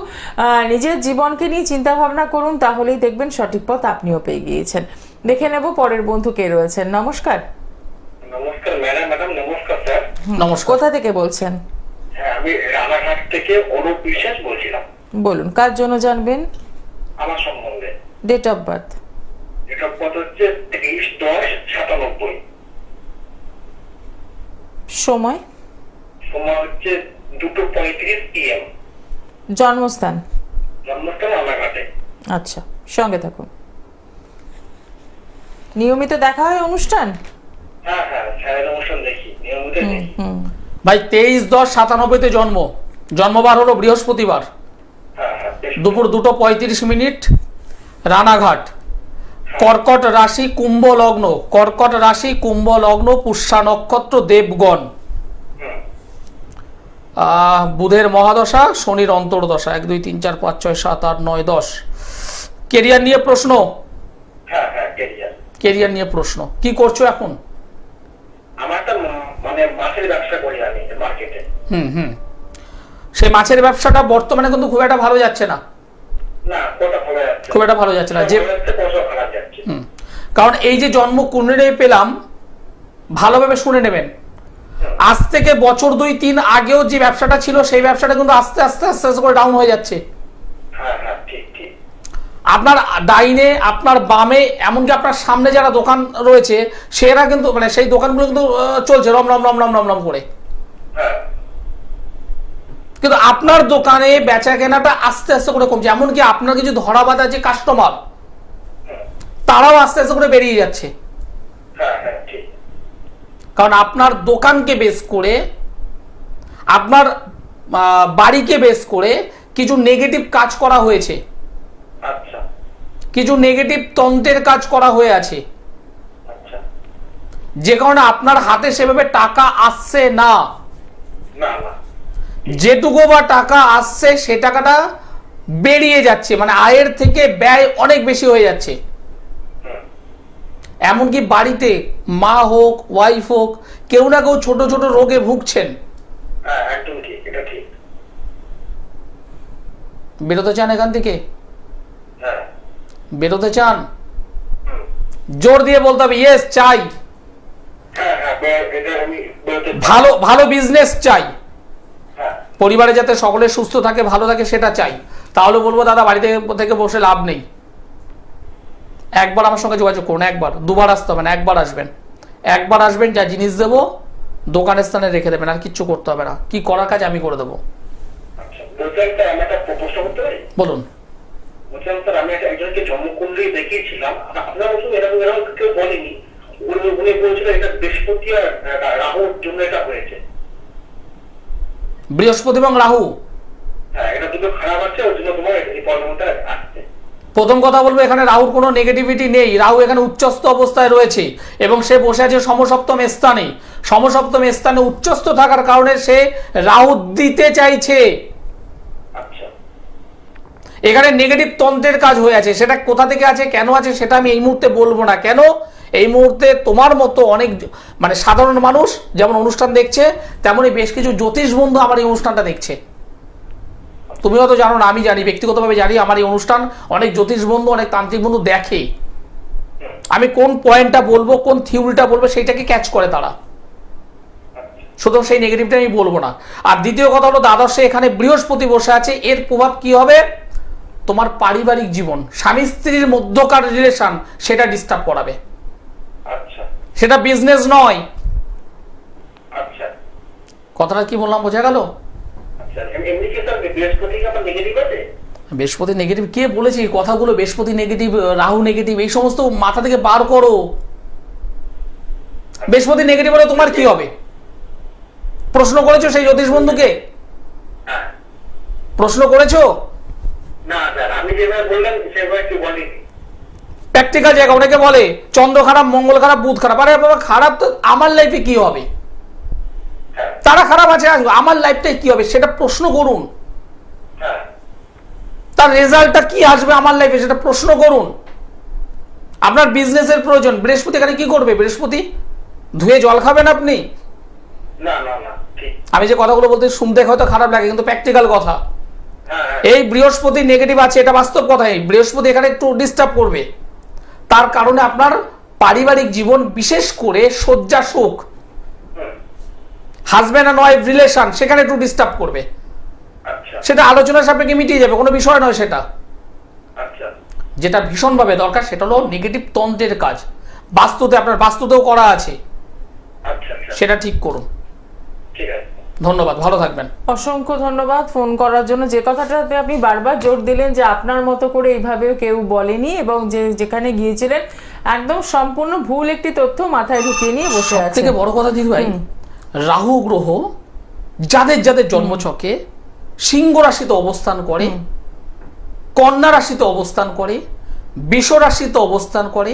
নিজের জীবনকে নিয়ে চিন্তা ভাবনা করুন, তাহলেই দেখবেন সঠিক পথ আপনিও পেয়ে গিয়েছেন। দেখে নেব পরের বন্ধু কে রয়েছেন। নমস্কার। নমস্কার ম্যাডাম। নমস্কার স্যার। নমস্কার। কোথা থেকে বলছেন? হ্যাঁ, আমি রানাঘাট থেকে অনুপ বিশ্বাস বলছিলাম। বলুন, কার জন্য জানবেন? আমার সম্বন্ধে। Date of birth? Date of birth হচ্ছে 23/10/97। সময়? সময় হচ্ছে 2:35 PM। জন্মস্থান? জন্মস্থান রানাঘাটে। আচ্ছা, সঙ্গে থাকুন। নিয়মিত দেখা হয় অনুষ্ঠান? হ্যাঁ, ছায়ের অনুষ্ঠান দেখি, নিয়মিত দেখি। ভাই 23/10/97 জন্মবার হলো বৃহস্পতিবার, দুপুর 2:35 রানাঘাট। কর্কট রাশি, কুম্ভ লগ্ন, পুষ্যা নক্ষত্র, দেবগণ। বুধের মহাদশা, শনির অন্তর্দশা, 1 2 3 4 5 6 7 8 9 10। কেরিয়ার নিয়ে প্রশ্ন? হ্যাঁ, কেরিয়ার নিয়ে প্রশ্ন। কি করছো এখন? আমার একটা মাছের ব্যবসা করি আমি মার্কেটে। সেই মাছের ব্যবসাটা বর্তমানে কিন্তু খুব একটা ভালো যাচ্ছে না। কারণ এই যে জন্ম কুণ্ডলী পেলাম, ভালোভাবে শুনে নেবেন, আজ থেকে বছর 2 3 আগেও যে ব্যবসাটা ছিল সেই ব্যবসাটা কিন্তু আস্তে আস্তে করে ডাউন হয়ে যাচ্ছে। আপনার ডাইনে, আপনার বামে, এমনকি আপনার সামনে যারা দোকান রয়েছে সেরা কিন্তু সেই দোকানগুলো কিন্তু চলছে রম রম করে, কিন্তু আপনার দোকানে বেচা কেনাটা আস্তে আস্তে করে কমছে। এমনকি আপনার কিছু ধরা বাঁধা যে কাস্টমার, তারাও আস্তে আস্তে করে বেরিয়ে যাচ্ছে। কারণ আপনার দোকানকে বেস করে, আপনার বাড়িকে বেস করে কিছু নেগেটিভ কাজ করা হয়েছে, কিছু নেগেটিভ তন্ত্রের কাজ করা হয়ে আছে, যে কারণে আপনার হাতে সেভাবে টাকা আসছে না। যেটুকু বা টাকা আসছে সে টাকাটা বেরিয়ে যাচ্ছে, মানে আয়ের থেকে ব্যয় অনেক বেশি হয়ে যাচ্ছে। এমনকি বাড়িতে মা হোক, ওয়াইফ হোক, কেউ না কেউ ছোট ছোট রোগে ভুগছেন। বেরোতে চান এখান থেকে? বেরোতে চান? জোর দিয়ে বলতে হবে ইয়েস চাই। ভালো বিজনেস চাই, পরিবারে যাতে সকলে সুস্থ থাকে, ভালো থাকে, সেটা চাই। তাহলে বলবো দাদা বাড়িতে থেকে বসে লাভ নেই, একবার আমার সঙ্গে যোগাযোগ করুন। একবার, দুবার আসতে হবে না, একবার আসবেন। একবার আসবেন, যা জিনিস দেবো দোকানের স্থানে রেখে দেবেন, আর কিচ্ছু করতে হবে না। কি করার কাজ আমি করে দেবো। আচ্ছা বলছিলাম স্যার, আমি একটা প্রশ্ন করতে পারি? বলুন। বলছিলাম স্যার, আমি একজনকে জন্মকুণ্ডলী দেখিয়েছিলাম, আপনার মতো এরকম এরকম কেউ বলেনি। উনি বলছিল এটা বৃহস্পতি আর রাহুর জন্য এটা হয়েছে। বৃহস্পতি এবং রাহু, হ্যাঁ, এটা দুটো খারাপ আছে, ওর জন্য তোমার এই প্রবলেমটা আসছে। প্রথম কথা বলবো, এখানে রাহুর কোনো নেগেটিভিটি নেই। রাহু এখানে উচ্চস্থ অবস্থায় রয়েছে এবং সে বসে আছে সমসপ্তম স্থানে। সমসপ্তম স্থানে উচ্চস্থ থাকার কারণে সে রাহু দিতে চাইছে। আচ্ছা এখানে নেগেটিভ তন্ত্রের কাজ হয়ে আছে। সেটা কোথা থেকে আছে, কেন আছে, সেটা আমি এই মুহূর্তে বলবো না। কেন, এই মুহূর্তে তোমার মতো অনেক মানে সাধারণ মানুষ যেমন অনুষ্ঠান দেখছে, তেমনই বেশ কিছু জ্যোতিষ বন্ধু আমার এই অনুষ্ঠানটা দেখছে। তুমি হয়তো জানো না, আমি জানি, ব্যক্তিগতভাবে জানি। আমার এই অনুষ্ঠান অনেক জ্যোতিষ বন্ধু, অনেক তান্ত্রিক বন্ধু দেখে। আমি কোন পয়েন্টটা বলবো, কোন থিওরিটা বলবো, সেইটাকে ক্যাচ করে তারা। সুতরাং সেই নেগেটিভটা আমি বলবো না। আর দ্বিতীয় কথা হলো, দ্বাদশে এখানে বৃহস্পতি বসে আছে, এর প্রভাব কি হবে, তোমার পারিবারিক জীবন, স্বামী স্ত্রীর মধ্যকার রিলেশন, সেটা ডিস্টার্ব করাবে। আচ্ছা সেটা বিজনেস নয়। আচ্ছা কথাটা কি বললাম, বোঝা গেল? আচ্ছা, এমনি কি স্যার বৃহস্পতি কি আপনার নেগেটিভ আছে? বৃহস্পতি নেগেটিভ কে বলেছে এই কথাগুলো? বৃহস্পতি নেগেটিভ, রাহু নেগেটিভ, এই সমস্ত মাথা থেকে বার করো। বৃহস্পতি নেগেটিভ হলে তোমার কি হবে? প্রশ্ন করেছো সেই জ্যোতিষ বন্ধুকে? হ্যাঁ। প্রশ্ন করেছো? না স্যার, আমি যেভাবে বললাম সেভাবে কি বলিনি। প্র্যাকটিক্যাল জায়গা। অনেকে বলে চন্দ্র খারাপ, মঙ্গল খারাপ, বুধ খারাপ। আরে বাবা, খারাপ তো আমার লাইফে কি হবে? হ্যাঁ তারা খারাপ আছে, আসবে, আমার লাইফটাই কি হবে সেটা প্রশ্ন করুন। হ্যাঁ তার রেজাল্টটা কি আসবে আমার লাইফে সেটা প্রশ্ন করুন। আপনার বিজনেসের প্রয়োজন, বৃহস্পতি এখানে কি করবে? বৃহস্পতি ধুয়ে জল খাবেন আপনি? না না না, ঠিক। আমি যে কথাগুলো বলতে শুনতে হয়তো খারাপ লাগে, কিন্তু প্র্যাকটিক্যাল কথা। হ্যাঁ হ্যাঁ এই বৃহস্পতি নেগেটিভ আছে, এটা বাস্তব কথা। এই বৃহস্পতি এখানে একটু ডিস্টার্ব করবে, তার কারণে আপনার পারিবারিক জীবন, বিশেষ করে শয্যা সুখ, হুম, হাজব্যান্ড অ্যান্ড ওয়াইফ রিলেশন, সেখানে একটু ডিস্টার্ব করবে। আচ্ছা সেটা আলোচনার সাপেক্ষে মিটিয়ে যাবে, কোনো বিষয় নয় সেটা। আচ্ছা যেটা ভীষণভাবে দরকার সেটা হলো নেগেটিভ তন্ত্রের কাজ। বাস্তুতে, আপনার বাস্তুতেও করা আছে, আচ্ছা আচ্ছা, সেটা ঠিক করুন। ঠিক আছে। ধন্যবাদ, ভালো থাকবেন। অসংখ্য ধন্যবাদ ফোন করার জন্য। যে কথাটাতে আপনি বারবার জোর দিলেন যে আপনার মতো করে এইভাবেও কেউ বলেনি, এবং যেখানে গিয়েছিলেন একদম সম্পূর্ণ ভুল একটি তথ্য মাথায় ঢুকিয়ে নিয়ে বসে আছে। থেকে বড় কথা দিদি ভাই, রাহু গ্রহ যাদের যাদের জন্মছকে সিংহ রাশিতে অবস্থান করে, কন্যা রাশিতে অবস্থান করে, বৃষ রাশিতে অবস্থান করে,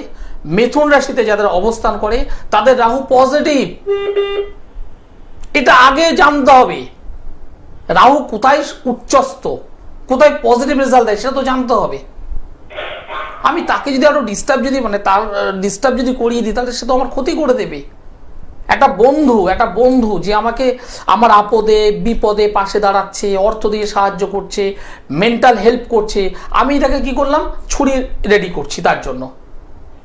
মিথুন রাশিতে যাদের অবস্থান করে, তাদের রাহু পজিটিভ। এটা আগে জানতে হবে। রাহু কোথায় উচ্চস্থ, কোথায় পজিটিভ রেজাল্ট দেয়, সেটা তো জানতে হবে। আমি তাকে যদি আরো ডিস্টার্ব যদি মানে তার ডিস্টার্ব যদি করিয়ে দিই, তাহলে সে তো আমার ক্ষতি করে দেবে। একটা বন্ধু যে আমাকে আমার আপদে বিপদে পাশে দাঁড়াচ্ছে, অর্থ দিয়ে সাহায্য করছে, মেন্টাল হেল্প করছে, আমি এটাকে কি করলাম, ছুরি রেডি করছি তার জন্য।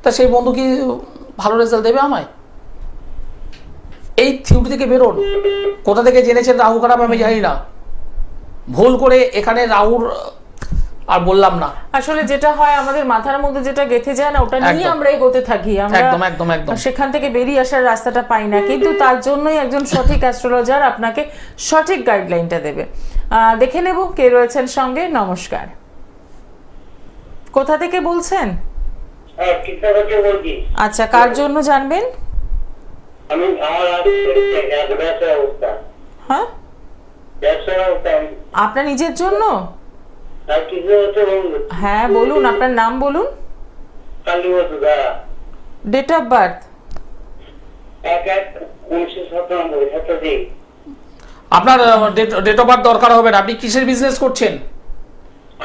তা সেই বন্ধু কি ভালো রেজাল্ট দেবে আমায়? এই থিওরি থেকে বেরোন। কোথা থেকে জেনেছেন রাহু খারাপ আমি জানি না, ভুল করে এখানে রাহুর আর বললাম না। আসলে যেটা হয়, আমাদের মাথার মধ্যে যেটা গেঁথে যায় না, ওটা নিয়ে একদম। আমরা এগোতে থাকি, আমরা একদম একদম একদম সেখান থেকে বেরিয়ে আসার রাস্তাটা পাই না। কিন্তু তার জন্যই একজন সঠিক অ্যাস্ট্রোলজার আপনাকে সঠিক গাইডলাইনটা দেবে। দেখে নেব কে রয়েছেন সঙ্গে। নমস্কার, কোথা থেকে বলছেন? হ্যাঁ, ঠিকঠাক আছে বলছি। আচ্ছা, কার জন্য জানবেন? আমি আমার ব্যবসার অবস্থা, হ্যাঁ, ব্যবসার অবস্থা আপনার নিজের জন্য? আর কিছু হচ্ছে বলুন। হ্যাঁ বলুন, আপনার নাম বলুন, কালীবসুদা, ডেট অফ বার্থ। 1/1/1997। আপনার ডেট অফ বার্থ দরকার হবে না। আপনি কিসের বিজনেস করছেন?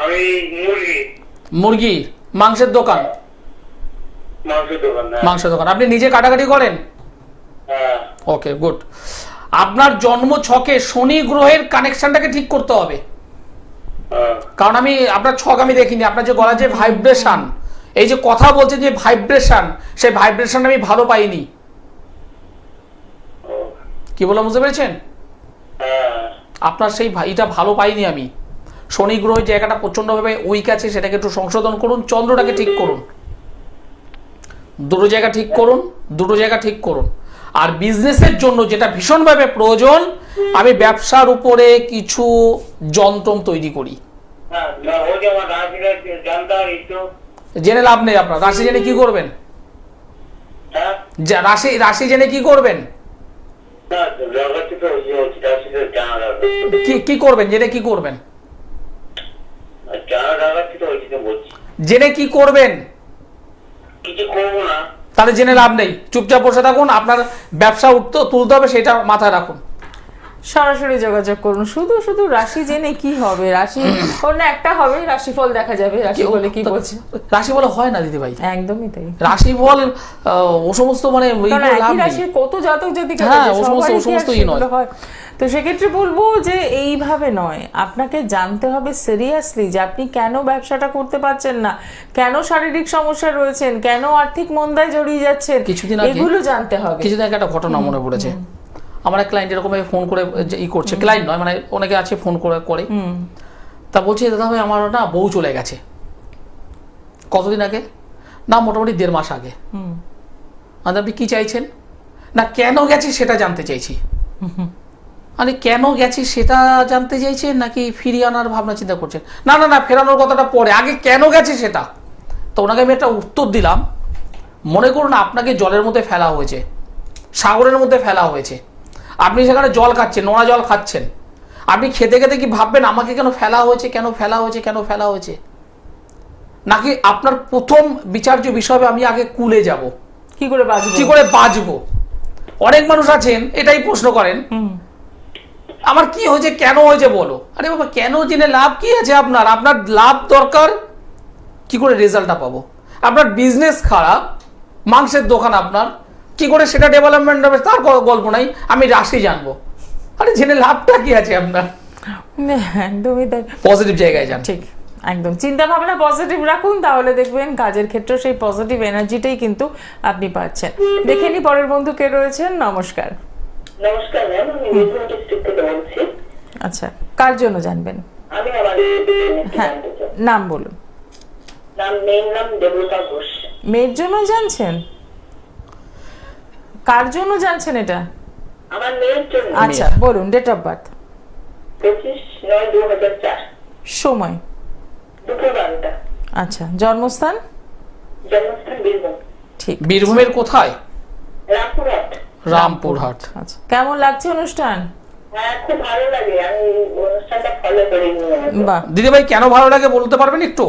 আমি মুরগি, মুরগি, মাংসের দোকান? মাংসের দোকান। মাংসের দোকান। আপনি নিজে কাটাকাটি করেন? হ্যাঁ। ওকে, গুড। আপনার জন্ম ছকে শনি গ্রহের কানেকশনটাকে ঠিক করতে হবে। কারণ আমি আপনার ছক আমি দেখিনি, আপনার যে গলার যে ভাইব্রেশন, এই যে কথা বলছেন যে ভাইব্রেশন, সেই ভাইব্রেশন আমি ভালো পাইনি। কি বললাম বুঝতে পেরেছেন? আপনার সেই এটা ভালো পাইনি আমি। শনি গ্রহের জায়গাটা প্রচন্ডভাবে উইক আছে, সেটাকে একটু সংশোধন করুন, চন্দ্রটাকে ঠিক করুন। দুটো জায়গা ঠিক করুন, দুটো জায়গা ঠিক করুন। আর বিজনেসের জন্য যেটা ভীষণভাবে প্রয়োজন, আমি ব্যবসার উপরে কিছু যন্ত্র তৈরি করি। হ্যাঁ, ও যে আমার রাশিটা জানতে হবে একটু। জেনে লাভ নেই আপনার। রাশি জেনে কি করবেন? হ্যাঁ, রাশি জেনে কি করবেন? না, জগতে তো রাশিটা জানা দরকার। কি করবেন জেনে? কি করবেন জানা দরকার তো ওই জন্য বলছি। জেনে কি করবেন? কিছু করবো না। তাহলে জেনে লাভ নেই, চুপচাপ বসে থাকুন। আপনার ব্যবসা তুলতে হবে, সেটা মাথায় রাখুন। সরাসরি যোগাযোগ করুন। শুধু শুধু রাশি জেনে কি হবে? রাশি অন্য একটা হবে, রাশিফল দেখা যাবে। রাশি বলে কি বলছে? রাশি বলে হয় না দিদি ভাই, একদমই তাই। রাশিফল ও সমস্ত মানে কারণ লাভ একই নেই। রাশির কত জাতক জাতিকা হ্যাঁ, রয়েছে, ও সমস্ত সবারই কি আর ই নয়। সেগুলো হয়? তো সেক্ষেত্রে বলবো যে এইভাবে নয়, আপনাকে জানতে হবে সিরিয়াসলি যে আপনি কেন ব্যবসাটা করতে পারছেন না, কেন শারীরিক সমস্যা রয়েছেন, কেন আর্থিক মন্দায় জড়িয়ে যাচ্ছেন, কিছুদিন আগে এগুলো জানতে হবে। কিছুদিন আগে একটা ঘটনা মনে পড়েছে। আমার এক ক্লায়েন্ট এরকম ফোন করে করছে, ক্লায়েন্ট নয় মানে অনেকে আছে ফোন করে তা বলছে দাদা ভাই আমার না বউ চলে গেছে। কতদিন আগে? না মোটামুটি 1.5 মাস আগে। আপনি কি চাইছেন? না কেন গেছে সেটা জানতে চাইছি। মানে কেন গেছে সেটা জানতে চাইছেন নাকি ফিরিয়ে আনার ভাবনা চিন্তা করছেন? না না না, ফেরানোর কথাটা পরে, আগে কেন গেছে সেটা। তো ওনাকে আমি একটা উত্তর দিলাম, মনে করুন আপনাকে জলের মধ্যে ফেলা হয়েছে, সাগরের মধ্যে ফেলা হয়েছে, আপনি সেখানে জল খাচ্ছেন, নোনা জল খাচ্ছেন। আপনি খেতে খেতে কি ভাববেন আমাকে কেন ফেলা হয়েছে, কেন ফেলা হয়েছে, কেন ফেলা হয়েছে? নাকি আপনার প্রথম বিচার্য বিষয় হবে আমি আগে কুলে যাব, কি করে বাঁচবো, কি করে বাঁচবো? অনেক মানুষ আছেন এটাই প্রশ্ন করেন, আমার কি হয়েছে, কেন হয়েছে বলো। আরে বাবা, কেন জেনে লাভ কি আছে? আপনার আপনার লাভ দরকার, কি করে রেজাল্টটা পাবো? আপনার বিজনেস খারাপ, মাংসের দোকান আপনার, কি করে সেটা ডেভেলপমেন্ট হবে তার গল্প নাই, আমি রাশি জানবো। আরে জেনে লাভটা কি আছে আপনার? একদমই তাই। পজিটিভ জায়গায় যান। ঠিক, একদম চিন্তা ভাবনা পজিটিভ রাখুন, তাহলে দেখবেন কাজের ক্ষেত্রে সেই পজিটিভ এনার্জিটাই কিন্তু আপনি পাচ্ছেন। দেখে নি পরের বন্ধু কে রয়েছেন। নমস্কার। নমস্কার ম্যাম, আমি বীরভূম ডিস্ট্রিক্ট থেকে বলছি। আচ্ছা, কার জন্য জানবেন? আমি আমার হ্যাঁ, নাম বলুন। মেয়ের নাম দেবতা ঘোষ। মেয়ের জন্য জানছেন? কার জন্য জানছেন এটা? আমার মেয়ের জন্য। আচ্ছা বলুন, ডেট অফ বার্থ। 25/9/2004। সময়? দুপুর 12টা। আচ্ছা, জন্মস্থান? জন্মস্থান বীরভূম। ঠিক। বীরভূমের কোথায়? রামপুরহাট। রামপুরহাট। আচ্ছা, কেমন লাগছে অনুষ্ঠান? হ্যাঁ, খুব ভালো লাগে, আমি অনুষ্ঠানটা ফলো করি। বাহ, দিদি ভাই কেন ভালো লাগে বলতে পারবেন একটু?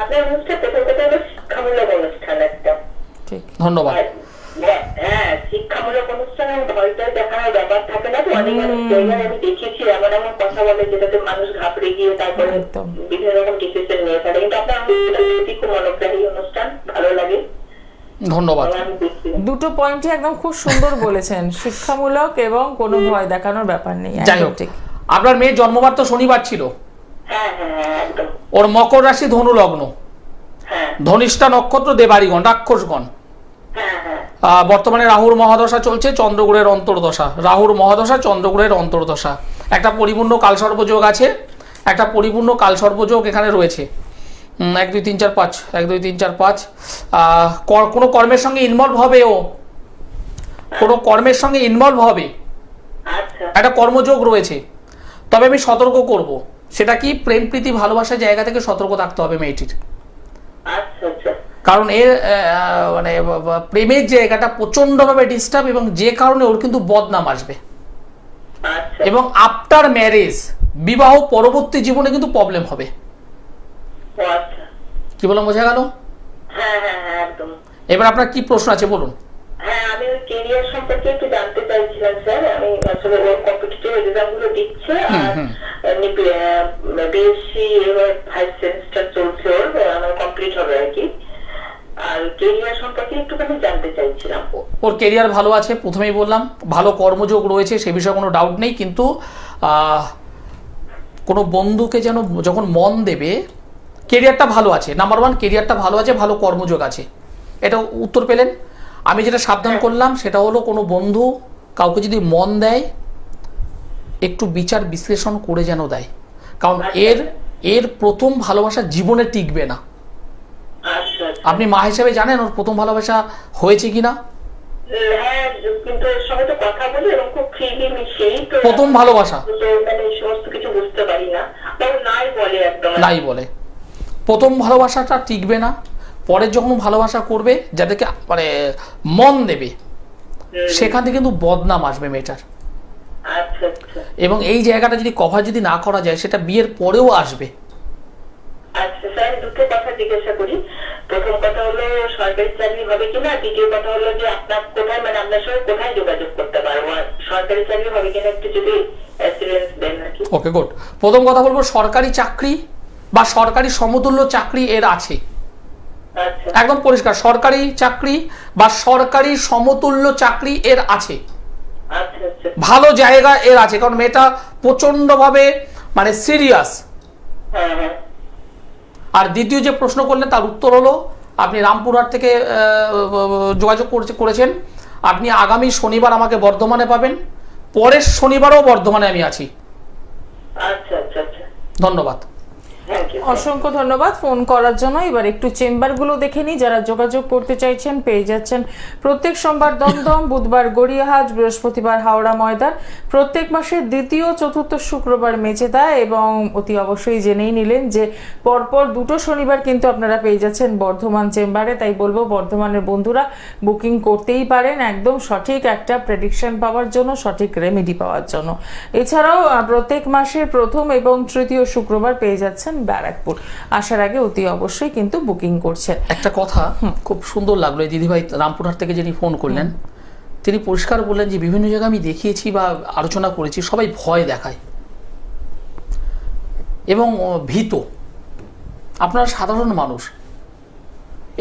আপনার অনুষ্ঠান প্রথম কথা শিক্ষামূলক অনুষ্ঠান একটা। ঠিক, ধন্যবাদ। হ্যাঁ, শিক্ষামূলক অনুষ্ঠানে ভয়টা দেখানোর ব্যাপার থাকে না তো। অনেক অনেক জায়গায় আমি দেখেছি এমন এমন কথা বলে যেটাতে মানুষ ঘাবড়ে গিয়ে তারপরে একদম। বিভিন্ন রকম ডিসিশন নিয়ে ফেলে। কিন্তু আপনার অনুষ্ঠান সত্যি খুব মনোগ্রাহী অনুষ্ঠান, ভালো লাগে। ধন্যবাদ। আমি দেখছি। দুটো পয়েন্টই একদম খুব সুন্দর বলেছেন, শিক্ষামূলক এবং কোনো ভয় দেখানোর ব্যাপার নেই। যাই হোক, ঠিক। আপনার মেয়ের জন্মবার তো শনিবার ছিল, হ্যাঁ হ্যাঁ হ্যাঁ, একদম। ওর মকর রাশি ধনু লগ্ন, হ্যাঁ ধনিষ্ঠা নক্ষত্র, দেবাড়িগণ, রাক্ষসগণ। হ্যাঁ হ্যাঁ। বর্তমানে রাহুর মহাদশা চলছে, চন্দ্রগুণের অন্তর্দশা। রাহুর মহাদশা, চন্দ্রগুণের অন্তর্দশা। একটা পরিপূর্ণ কালসর্পযোগ আছে, একটা পরিপূর্ণ কালসর্পযোগ এখানে রয়েছে। 1 2 3 4 5, 1 2 3 4 5। কোনো কর্মের সঙ্গে ইনভলভ হবে, ও কোনো কর্মের সঙ্গে ইনভলভ হবে, আচ্ছা একটা কর্মযোগ রয়েছে। তবে আমি সতর্ক করব, সেটা কি প্রেম প্রীতি ভালোবাসার জায়গা থেকে সতর্ক থাকতে হবে মেয়েটির। আচ্ছা আচ্ছা। কারণ এর মানে প্রেমের জায়গাটা প্রচন্ডভাবে ডিস্টার্ব, এবং যে কারণে ওর কিন্তু বদনাম আসবে। আচ্ছা এবং আফটার ম্যারেজ, বিবাহ পরবর্তী জীবনে কিন্তু প্রবলেম হবে। আচ্ছা। কি বললাম, বোঝা গেল? হ্যাঁ হ্যাঁ হ্যাঁ, একদম। এবার আপনার কি প্রশ্ন আছে বলুন। হ্যাঁ, আমি ওই কেরিয়ার সম্পর্কে একটু জানতে চাইছিলাম স্যার। আমি আসলে ওর কম্পিটিটিভ এক্সাম গুলো দিচ্ছে, আর এমনি বিএসসি এবার 5 সেমিস্টার চলছে, ওর আমার কমপ্লিট হবে আর কি। আর কেরিয়ার সম্পর্কে একটুখানি জানতে চাইছিলাম। ওর কেরিয়ার ভালো আছে, প্রথমেই বললাম ভালো কর্মযোগ রয়েছে, সে বিষয়ে কোনো ডাউট নেই। কিন্তু কোনো বন্ধুকে যেন যখন মন দেবে, কেরিয়ারটা ভালো আছে, নাম্বার 1 কেরিয়ারটা ভালো আছে, ভালো কর্মযোগ আছে, এটা উত্তর পেলেন। আমি যেটা সাবধান করলাম সেটা হলো, কোনো বন্ধু কাউকে যদি মন দেয় একটু বিচার বিশ্লেষণ করে যেন দেয়, কারণ এর প্রথম ভালোবাসা জীবনে টিকবে না। আচ্ছা আচ্ছা। আপনি মা হিসেবে জানেন ওর প্রথম ভালোবাসা হয়েছে কিনা? হ্যাঁ, কিন্তু এর সঙ্গে তো কথা বলি এবং খুব ফ্রিলি মিশেই তো। প্রথম ভালোবাসা তো মানে সমস্ত কিছু বুঝতে পারি না, তাও নাই বলে একদম। নাই বলে। প্রথম ভালোবাসাটা টিকবে না, পরের যখন ভালোবাসা করবে যাদেরকে মানে মন দেবে সেখান থেকে কিন্তু বদনাম আসবে মেয়েটার। আচ্ছা আচ্ছা এবং এই জায়গাটা যদি কভার যদি না করা যায় সেটা বিয়ের পরেও আসবে। আচ্ছা স্যার, দুটো কথা জিজ্ঞাসা করি। প্রথম কথা হলো সরকারি চাকরি হবে কিনা, দ্বিতীয় কথা হলো যে আপনার কোথায় মানে আপনার সঙ্গে কোথায় যোগাযোগ করতে পারবো, আর সরকারি চাকরি হবে কিনা একটু যদি অ্যাসিওরেন্স দেন আর কি। ওকে, গুড। প্রথম কথা বলবো সরকারি চাকরি বা সরকারি সমতুল্য চাকরি এর আছে, আচ্ছা একদম পরিষ্কার। সরকারি চাকরি বা সরকারি সমতুল্য চাকরি এর আছে, আচ্ছা আচ্ছা ভালো জায়গা এর আছে, কারণ মেয়েটা প্রচন্ড ভাবে মানে সিরিয়াস। হ্যাঁ হ্যাঁ আর দ্বিতীয় যে প্রশ্ন করলেন তার উত্তর হলো আপনি রামপুরহাট থেকে যোগাযোগ করেছেন, আপনি আগামী শনিবার আমাকে বর্ধমানে পাবেন, পরের শনিবারও বর্ধমানে আমি আছি। আচ্ছা আচ্ছা আচ্ছা ধন্যবাদ। Thank you. অসংখ্য ধন্যবাদ ফোন করার জন্য। এবার একটু চেম্বারগুলো দেখে নিই, যারা যোগাযোগ করতে চাইছেন পেয়ে যাচ্ছেন প্রত্যেক সোমবার দমদম, বুধবার গড়িয়াহাট, বৃহস্পতিবার হাওড়া ময়দান, প্রত্যেক মাসের দ্বিতীয় চতুর্থ শুক্রবার মেচেদা, এবং অতি অবশ্যই জেনেই নিলেন যে পরপর দুটো শনিবার কিন্তু আপনারা পেয়ে যাচ্ছেন বর্ধমান চেম্বারে। তাই বলবো বর্ধমানের বন্ধুরা বুকিং করতেই পারেন একদম সঠিক একটা প্রেডিকশন পাওয়ার জন্য, সঠিক রেমেডি পাওয়ার জন্য। এছাড়াও প্রত্যেক মাসের প্রথম এবং তৃতীয় শুক্রবার পেয়ে যাচ্ছেন ব্যারাকপুর। আসার আগে অতি অবশ্যই কিন্তু বুকিং করছেন। একটা কথা খুব সুন্দর লাগলো, এই দিদিভাই রামপুরহাট থেকে যিনি ফোন করলেন তিনি পরিষ্কার বললেন যে বিভিন্ন জায়গায় আমি দেখিয়েছি বা আলোচনা করেছি, সবাই ভয় দেখায় এবং ভীত। আপনারা সাধারণ মানুষ,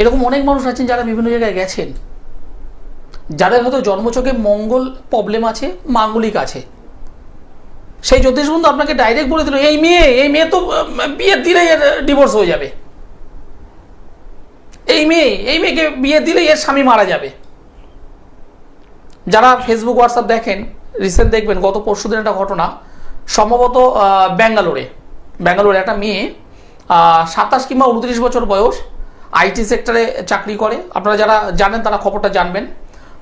এরকম অনেক মানুষ আছেন যারা বিভিন্ন জায়গায় গেছেন, যাদের হয়তো জন্মছকে মঙ্গল প্রবলেম আছে, মাঙ্গলিক আছে, সেই জ্যোতিষ বন্ধু আপনাকে ডাইরেক্ট বলে দিল এই মেয়ে তো বিয়ে দিলেই এর ডিভোর্স হয়ে যাবে, এই মেয়েকে বিয়ে দিলেই এর স্বামী মারা যাবে। যারা ফেসবুক হোয়াটসঅ্যাপ দেখেন রিসেন্ট দেখবেন গত পরশুদিন একটা ঘটনা, সম্ভবত ব্যাঙ্গালোরে একটা মেয়ে 27 কিংবা 29 বছর বয়স, আইটি সেক্টরে চাকরি করে। আপনারা যারা জানেন তারা খবরটা জানবেন।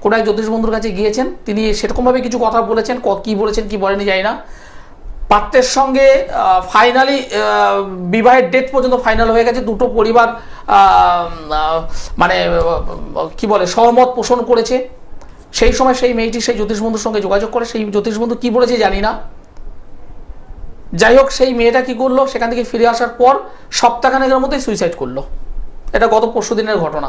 কোনো এক জ্যোতিষ বন্ধুর কাছে গিয়েছেন, তিনি সেরকমভাবে কিছু কথা বলেছেন, কি বলেছেন কি বলেনি জানি না। পাত্রের সঙ্গে ফাইনালি বিবাহের ডেট পর্যন্ত ফাইনাল হয়ে গেছে, দুটো পরিবার মানে কি বলে সহমত পোষণ করেছে। সেই সময় সেই মেয়েটি সেই জ্যোতিষ বন্ধুর সঙ্গে যোগাযোগ করে, সেই জ্যোতিষ বন্ধু কি বলেছে জানি না, যাই হোক সেই মেয়েটা কি করলো, সেখান থেকে ফিরে আসার পর সপ্তাহখানেকের মধ্যেই সুইসাইড করলো। এটা গত পরশুদিনের ঘটনা,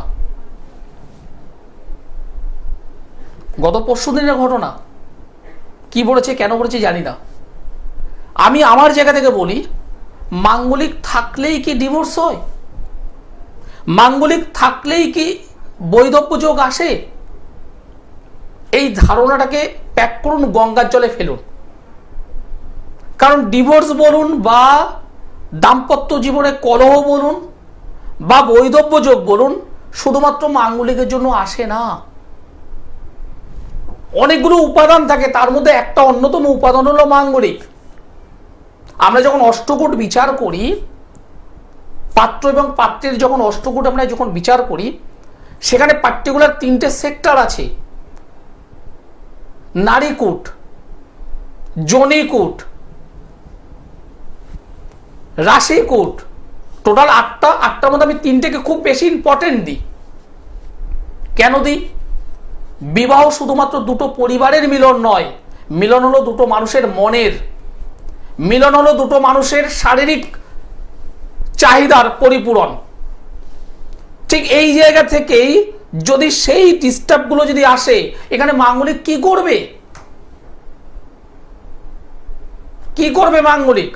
কি বলেছে কেন বলেছে জানি না। আমি আমার জায়গা থেকে বলি, মাঙ্গলিক থাকলেই কি ডিভোর্স হয়? মাঙ্গলিক থাকলেই কি বৈধব্য যোগ আসে? এই ধারণাটাকে প্যাক করুন, গঙ্গার জলে ফেলুন। কারণ ডিভোর্স বলুন বা দাম্পত্য জীবনে কলহ বলুন বা বৈধব্য যোগ বলুন, শুধুমাত্র মাঙ্গলিকের জন্য আসে না। অনেকগুলো উপাদান থাকে, তার মধ্যে একটা অন্যতম উপাদান হলো মাঙ্গলিক। আমরা যখন অষ্টকূট বিচার করি, পাত্র এবং পাত্রের যখন অষ্টকূট আমরা যখন বিচার করি, সেখানে পার্টিকুলার 3টে সেক্টর আছে: নারীকূট, যোনিকূট, রাশিকূট। টোটাল 8টার মধ্যে আমি 3টেকে খুব বেশি ইম্পর্টেন্ট দিই। কেন দিই? বিবাহ শুধুমাত্র দুটো পরিবারের মিলন নয়, মিলন হলো দুটো মানুষের মনের, মিলন হলো দুটো মানুষের শারীরিক চাহিদার পরিপূরণ। ঠিক এই জায়গা থেকেই যদি সেই ডিস্টার্বগুলো যদি আসে, এখানে মাঙ্গলিক কি করবে? মাঙ্গলিক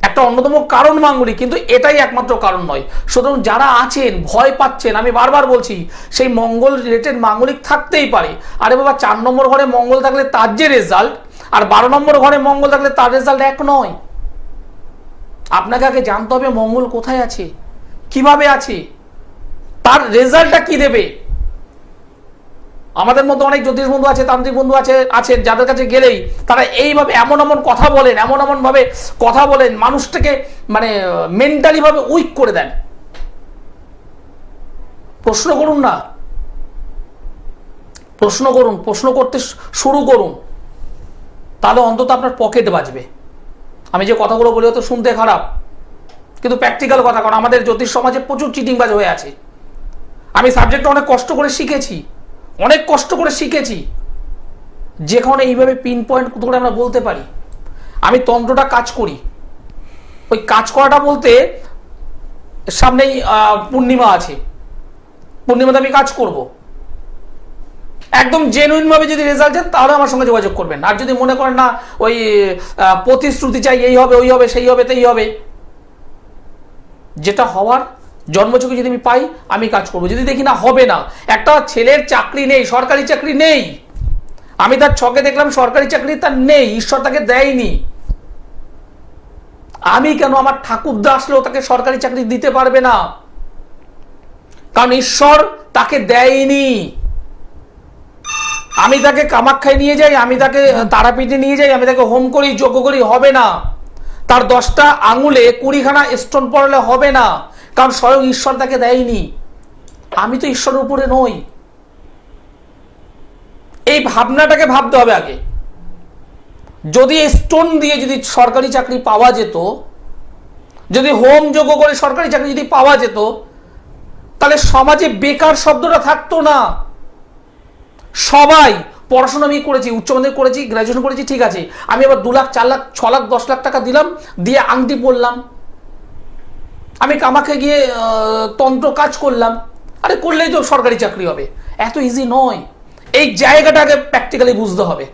একটা অন্যতম কারণ মাঙ্গলিক, কিন্তু এটাই একমাত্র কারণ নয়। সুতরাং যারা আছেন ভয় পাচ্ছেন, আমি বারবার বলছি সেই মঙ্গল রিলেটেড মাঙ্গলিক থাকতেই পারে। আরে বাবা, 4 নম্বর ঘরে মঙ্গল থাকলে তার যে রেজাল্ট, আর 12 নম্বর ঘরে মঙ্গল থাকলে তার রেজাল্ট এক নয়। আপনাকে আগে জানতে হবে মঙ্গল কোথায় আছে, কিভাবে আছে, তার রেজাল্টটা কি দেবে। আমাদের মধ্যে অনেক জ্যোতিষ বন্ধু আছে, তান্ত্রিক বন্ধু আছেন যাদের কাছে গেলেই তারা এইভাবে এমন কথা বলেন, ভাবে কথা বলেন, মানুষটাকে মানে মেন্টালি ভাবে উইক করে দেন। প্রশ্ন করুন না, প্রশ্ন করুন, প্রশ্ন করতে শুরু করুন, তাহলে অন্তত আপনার পকেট বাঁচবে। আমি যে কথাগুলো বলি হয়তো শুনতে খারাপ, কিন্তু প্র্যাকটিক্যাল কথা, কারণ আমাদের জ্যোতিষ সমাজে প্রচুর চিটিংবাজ হয়ে আছে। আমি সাবজেক্টটা অনেক কষ্ট করে শিখেছি, অনেক কষ্ট করে শিখেছি, যেখানে এইভাবে পিন পয়েন্ট করে আমরা বলতে পারি। আমি তন্ত্রটা কাজ করি, ওই কাজ করাটা বলতে সামনেই পূর্ণিমা আছে, পূর্ণিমাতে আমি কাজ করব। একদম জেনুইন ভাবে যদি রেজাল্ট চান তাহলে আমার সঙ্গে যোগাযোগ করবেন। আর যদি মনে করেন না ওই প্রতিশ্রুতি চাই, এই হবে, ওই হবে, সেই হবে, তেই হবে, যেটা হওয়ার জন্মছকে যদি আমি পাই আমি কাজ করব। যদি দেখি না হবে না, একটা ছেলের চাকরি নেই, সরকারি চাকরি নেই, আমি তার ছকে দেখলাম সরকারি চাকরি তার নেই, ঈশ্বর তাকে দেয়নি, আমি কেন আমার ঠাকুরদা আসলেও তাকে সরকারি চাকরি দিতে পারবে না? কারণ ঈশ্বর তাকে দেয়নি। আমি তাকে কামাখ্যায় নিয়ে যাই, আমি তাকে তারাপীঠে নিয়ে যাই, আমি তাকে হোম করি, যজ্ঞ করি, হবে না। তার 10টা আঙুলে 20খানা স্টোন পড়লে হবে না, কারণ স্বয়ং ঈশ্বর তাকে দেয়নি। আমি তো ঈশ্বরের উপরে নই। এই ভাবনাটাকে ভাবতে হবে আগে। যদি স্টোন দিয়ে যদি সরকারি চাকরি পাওয়া যেত, যদি হোম যজ্ঞ করে সরকারি চাকরি যদি পাওয়া যেত, তাহলে সমাজে বেকার শব্দটা থাকতো না। সবাই পড়াশোনা আমি করেছি, উচ্চ মাধ্যমিক করেছি, গ্রাজুয়েশন করেছি, ঠিক আছে, আমি আবার 2 লাখ, 4 লাখ, 6 লাখ, 10 লাখ টাকা দিলাম, দিয়ে আংটি পড়লাম, আমি কামাখ্যা গিয়ে তন্ত্র কাজ করলাম, আরে করলেই তো সরকারি চাকরি হবে। এত ইজি নয়। এই জায়গাটাকে প্র্যাকটিক্যালি বুঝতে হবে।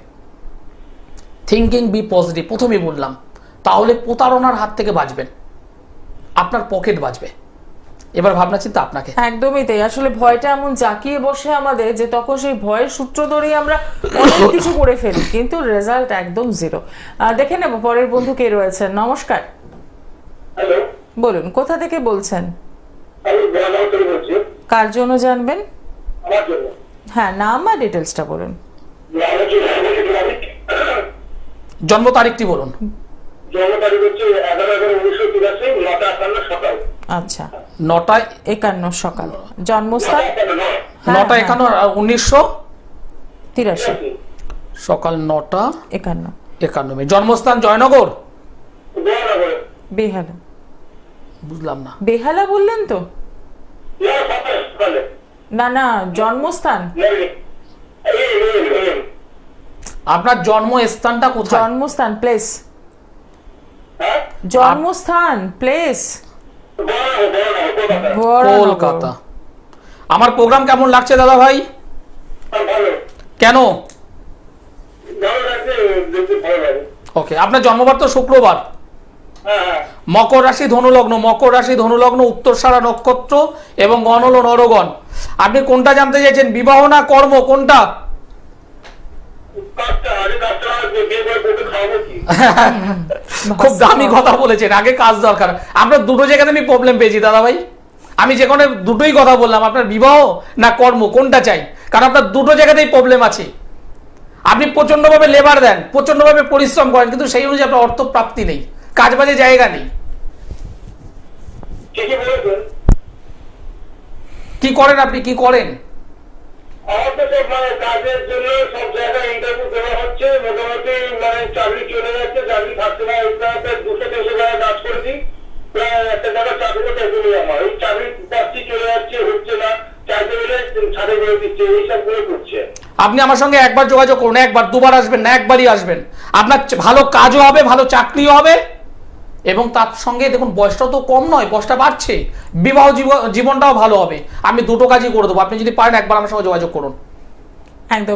থিঙ্কিং বি পজিটিভ প্রথমেই বললাম, তাহলে প্রতারণার হাত থেকে বাঁচবেন, আপনার পকেট বাঁচবে। এবার ভাবনা চিন্তা আপনাকে। একদমই তাই। আসলে ভয়টা এমন জাকিয়ে বসে আমাদের যে তখন সেই ভয়ের সূত্র ধরেই আমরা অনেক কিছু করে ফেলি, কিন্তু রেজাল্ট একদম জিরো। দেখে নেব পরের বন্ধু কে রয়েছেন। নমস্কার। হ্যালো, বলুন, কোথা থেকে বলছেন? আমি বেলাগাঁও থেকে বলছি। কার জন্য জানবেন? আমার জন্য। হ্যাঁ, নাম আর ডিটেলসটা বলুন। জন্ম তারিখটি বলুন। জন্ম তারিখ হচ্ছে 11/11/1983, 9:51 সকাল। আচ্ছা, 9:51 সকাল। জন্মস্থান? 9:51 1983 সকাল 9:51। জন্মস্থান জয়নগর? বেহালা। বুঝলাম না। বেহালা বললেন তো? না না, জন্মস্থান। আপনার জন্মস্থানটা কোথায়? জন্মস্থান প্লেস, জন্মস্থান প্লেস কলকাতা। আমার প্রোগ্রাম কেমন লাগছে দাদা ভাই? কেন? ওকে, আপনার জন্মবার তো শুক্রবার, মকর রাশি ধনুলগ্ন, মকর রাশি ধনুলগ্ন, উত্তরসারা নক্ষত্র এবং গণ হলো নরগণ। আপনি কোনটা জানতে চাইছেন, বিবাহ না কর্ম, কোনটা? খুব দামি কথা বলেছেন, আগে কাজ দরকার। আপনার দুটো জায়গাতে আমি প্রবলেম পেয়েছি দাদা ভাই। আমি যেখানে দুটোই কথা বললাম, আপনার বিবাহ না কর্ম কোনটা চাই, কারণ আপনার দুটো জায়গাতেই প্রবলেম আছে। আপনি প্রচন্ডভাবে লেবার দেন, প্রচন্ডভাবে পরিশ্রম করেন, কিন্তু সেই অনুযায়ী আপনার অর্থ প্রাপ্তি নেই, কাজ বাজে জায়গা নেই। কি করেন আপনি, কি করেন? আমার তো সব কাজের জন্য সব জায়গায় ইন্টারভিউ দেওয়া হচ্ছে, মোটামুটি চাকরি চলে যাচ্ছে, চাকরি থাকছে না। 200-300 জায়গায় কাজ করেছি, প্রায় একটা জায়গায় চাকরি চাইতে আমার ওই চাকরি পাচ্ছি, চলে যাচ্ছে, হচ্ছে না, চাইতে গেলে ছাড়ে করে দিচ্ছে, এইসব করে করছে। আপনি আমার সঙ্গে একবার যোগাযোগ করুন, একবার, দুবার আসবেন না, একবারই আসবেন। আপনার ভালো কাজও হবে, ভালো চাকরিও হবে, এবং তার সঙ্গে দেখুন বয়সটাও তো কম নয়, বয়সটা বাড়ছে, বিবাহ জীবনটাও ভালো হবে। আমি দুটো কাজই করে দেবো, আপনি যদি পারেন একবার আমার সঙ্গে যোগাযোগ করুন।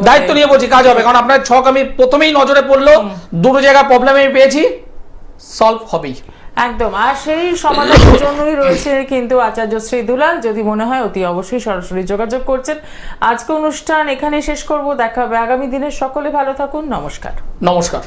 দায়িত্ব নিয়ে বলছি, কাজ হবে, কারণ আপনার ছক আমি প্রথমেই নজরে পড়লো, দুটো জায়গা প্রবলেম আমি পেয়েছি, সলভ হবেই একদম। আর সেই সমাধানের জন্যই রয়েছে কিন্তু আচার্য শ্রী দুলাল। যদি মনে হয় অতি অবশ্যই সরাসরি যোগাযোগ করছেন। আজকে অনুষ্ঠান এখানে শেষ করব, দেখা হবে আগামী দিনে। সকলে ভালো থাকুন, নমস্কার। নমস্কার।